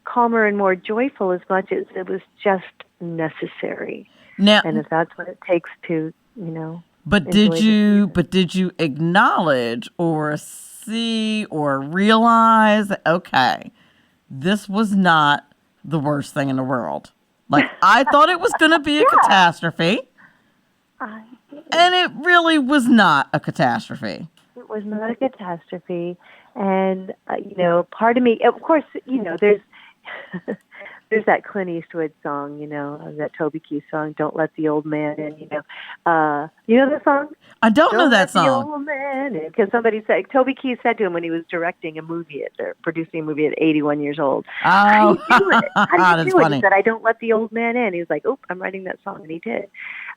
calmer and more joyful as much as it was just necessary. Now, and if that's what it takes to, But did you acknowledge or see or realize that, okay, this was not the worst thing in the world? Like, I thought it was going to be a catastrophe. And it really was not a catastrophe. It was not a catastrophe. And, part of me, of course, there's there's that Clint Eastwood song, that Toby Keith song, Don't Let the Old Man In, you know the song? I don't know that song. Don't let the old man in. Because somebody said, Toby Keith said to him when he was directing a movie, or producing a movie at 81 years old, oh, how do you do it? How do you do it? funny. He said, I don't let the old man in. He was like, oh, I'm writing that song, and he did.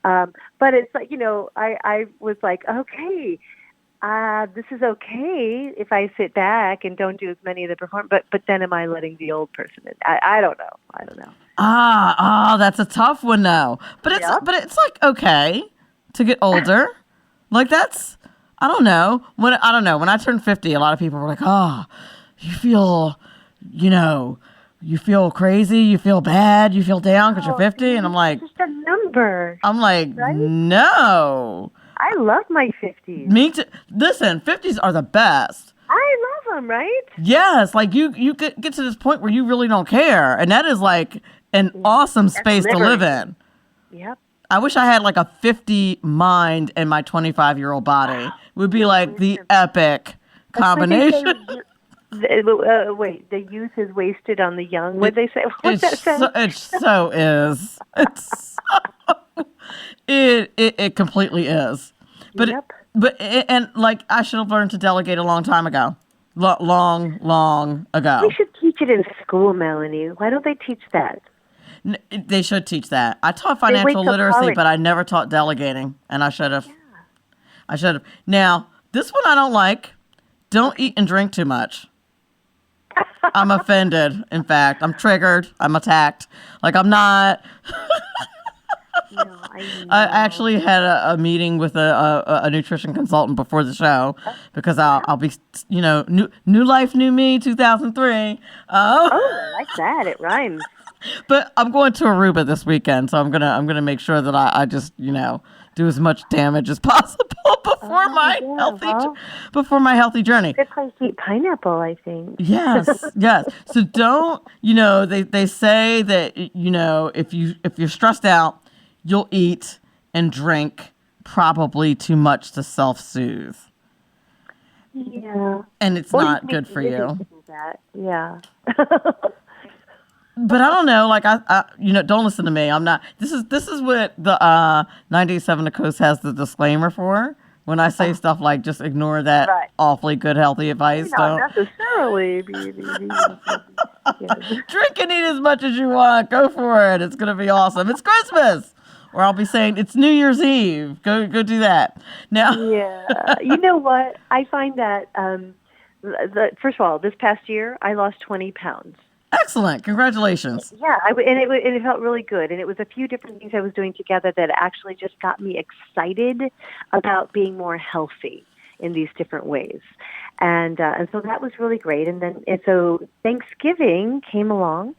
But it's like, I was like, okay, this is okay if I sit back and don't do as many of the performances, but then am I letting the old person in? I don't know. That's a tough one though. But it's like, okay, to get older. Like that's, I don't know. When I turned 50, a lot of people were like, you feel crazy, you feel bad, you feel down because you're 50. And I'm like, it's just a number. I'm like, right? No. I love my 50s. Me too. Listen, 50s are the best. I love them, right? Yes, like you get to this point where you really don't care, and that is like an awesome space to live in. Yep. I wish I had like a 50 mind in my 25-year-old body. It would be like the epic combination. Wait, the youth is wasted on the young. What did they say? What's that say? It so is. It completely is. But yep. And like I should have learned to delegate a long time ago. Long ago. We should teach it in school, Melanie. Why don't they teach that? They should teach that. I taught financial literacy, but I never taught delegating, and I should have. Yeah. I should have. Now, this one I don't like. Don't eat and drink too much. I'm offended. In fact, I'm triggered. I'm attacked. Like, I'm not. No, I actually had a meeting with a nutrition consultant before the show because I'll be, new life, new me, 2003. I like that. It rhymes. But I'm going to Aruba this weekend, so I'm gonna make sure that I just do as much damage as possible before my healthy journey. Good place to eat pineapple, I think. Yes. So don't they say that if you're stressed out, you'll eat and drink probably too much to self-soothe. Yeah. And it's not good for you. Yeah. But I don't know. Like don't listen to me. I'm not. This is what the 98.7 The Coast has the disclaimer for. When I say stuff like just ignore that Right. awfully good healthy advice. Not necessarily. Drink and eat as much as you want. Go for it. It's gonna be awesome. It's Christmas. Or I'll be saying it's New Year's Eve. Go do that. Now. Yeah. You know what? I find that first of all, this past year I lost 20 pounds. Excellent. Congratulations. Yeah, and it felt really good. And it was a few different things I was doing together that actually just got me excited about being more healthy in these different ways. And so that was really great. And so Thanksgiving came along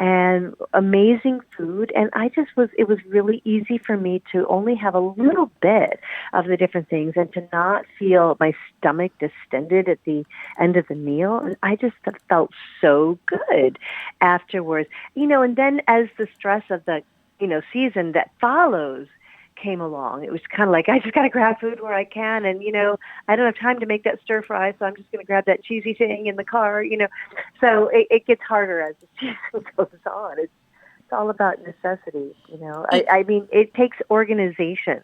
and amazing food. And it was really easy for me to only have a little bit of the different things and to not feel my stomach distended at the end of the meal. And I just felt so good afterwards, and then as the stress of the, season that follows came along, it was kind of like, I just got to grab food where I can. And, I don't have time to make that stir fry, so I'm just going to grab that cheesy thing in the car, So it gets harder as the season goes on. It's all about necessity, I mean, it takes organization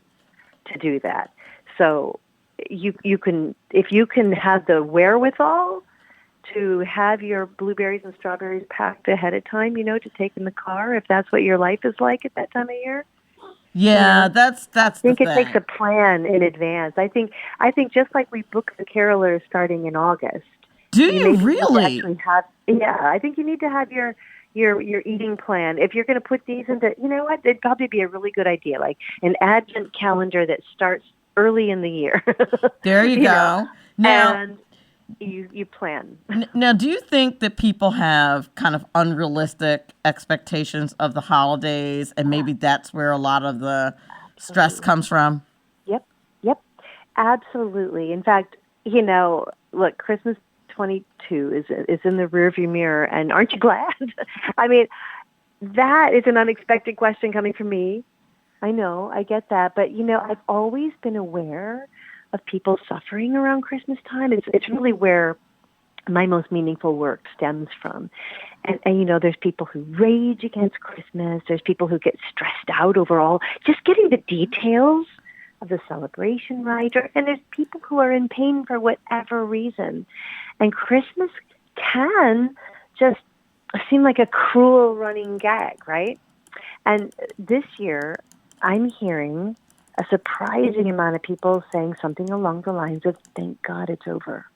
to do that. So you can, if you can have the wherewithal to have your blueberries and strawberries packed ahead of time, to take in the car, if that's what your life is like at that time of year. Yeah, that's. I think it takes a plan in advance. I think just like we book the carolers starting in August. Do you really? I think you need to have your eating plan. If you're going to put these into, it'd probably be a really good idea, like an Advent calendar that starts early in the year. There you go. Now, and you plan. Now, do you think that people have kind of unrealistic expectations of the holidays, and maybe that's where a lot of the stress comes from? Yep, absolutely. In fact, look, Christmas 22 is in the rearview mirror, and aren't you glad? I mean, that is an unexpected question coming from me. I know, I get that, but I've always been aware of people suffering around Christmas time. It's really where my most meaningful work stems from. And there's people who rage against Christmas. There's people who get stressed out overall, just getting the details of the celebration right. And there's people who are in pain for whatever reason. And Christmas can just seem like a cruel running gag, right? And this year, I'm hearing a surprising amount of people saying something along the lines of, thank God it's over.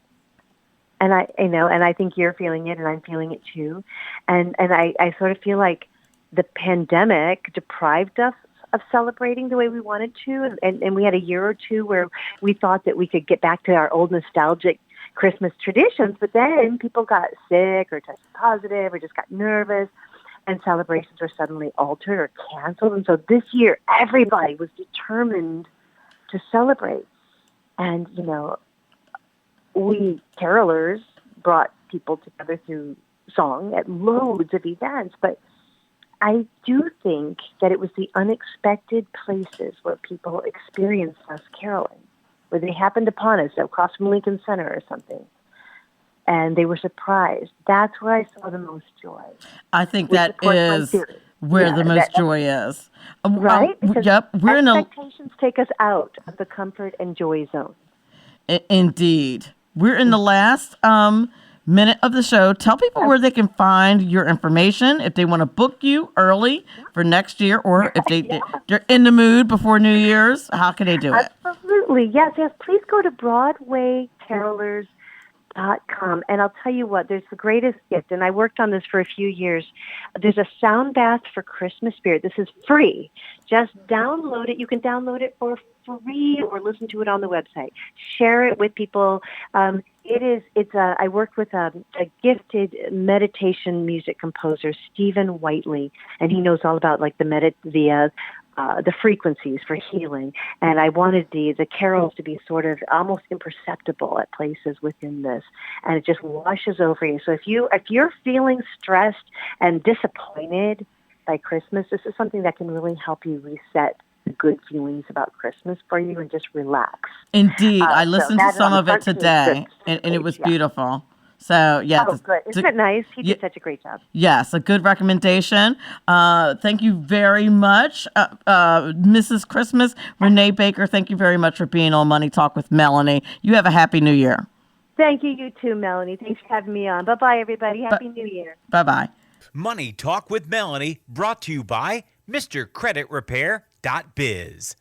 And I think you're feeling it and I'm feeling it too. And I sort of feel like the pandemic deprived us of celebrating the way we wanted to. And we had a year or two where we thought that we could get back to our old nostalgic Christmas traditions, but then people got sick or tested positive or just got nervous. And celebrations were suddenly altered or canceled. And so this year, everybody was determined to celebrate. And, we carolers brought people together through song at loads of events. But I do think that it was the unexpected places where people experienced us caroling, where they happened upon us across from Lincoln Center or something. And they were surprised. That's where I saw the most joy. I think that is where the most joy is. Right? Yep. Expectations take us out of the comfort and joy zone. Indeed. We're in the last minute of the show. Tell people where they can find your information if they want to book you early for next year, or if they're in the mood before New Year's. How can they do it? Absolutely. Yes. Please go to Broadway Carolers.com. And I'll tell you what, there's the greatest gift, and I worked on this for a few years. There's a sound bath for Christmas spirit. This is free. Just download it. You can download it for free or listen to it on the website. Share it with people. I worked with a gifted meditation music composer, Stephen Whiteley, and he knows all about like the frequencies for healing. And I wanted the carols to be sort of almost imperceptible at places within this. And it just washes over you. So if you're feeling stressed and disappointed by Christmas, this is something that can really help you reset the good feelings about Christmas for you and just relax. Indeed. I listened to some of it today and it was beautiful. So, yeah. Oh, good. Isn't it nice? He did such a great job. Yes, a good recommendation. Thank you very much, Mrs. Christmas. Renae Baker, thank you very much for being on Money Talk with Melanie. You have a Happy New Year. Thank you. You too, Melanie. Thanks for having me on. Bye-bye, everybody. Happy New Year. Bye-bye. Money Talk with Melanie, brought to you by MrCreditRepair.biz.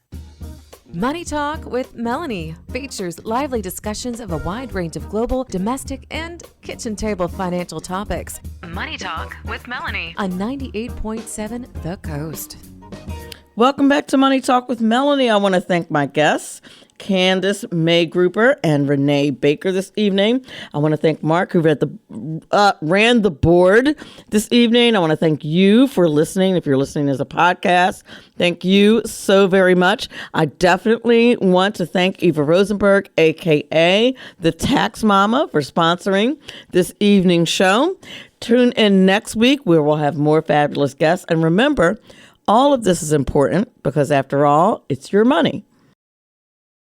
Money Talk with Melanie features lively discussions of a wide range of global, domestic, and kitchen table financial topics. Money Talk with Melanie on 98.7 The Coast. Welcome back to Money Talk with Melanie. I want to thank my guests, Candace May Gruber and Renae Baker this evening. I want to thank Mark, who ran the board this evening. I want to thank you for listening. If you're listening as a podcast, thank you so very much. I definitely want to thank Eva Rosenberg, a.k.a. the TaxMama, for sponsoring this evening's show. Tune in next week where we'll have more fabulous guests. And remember, all of this is important because, after all, it's your money.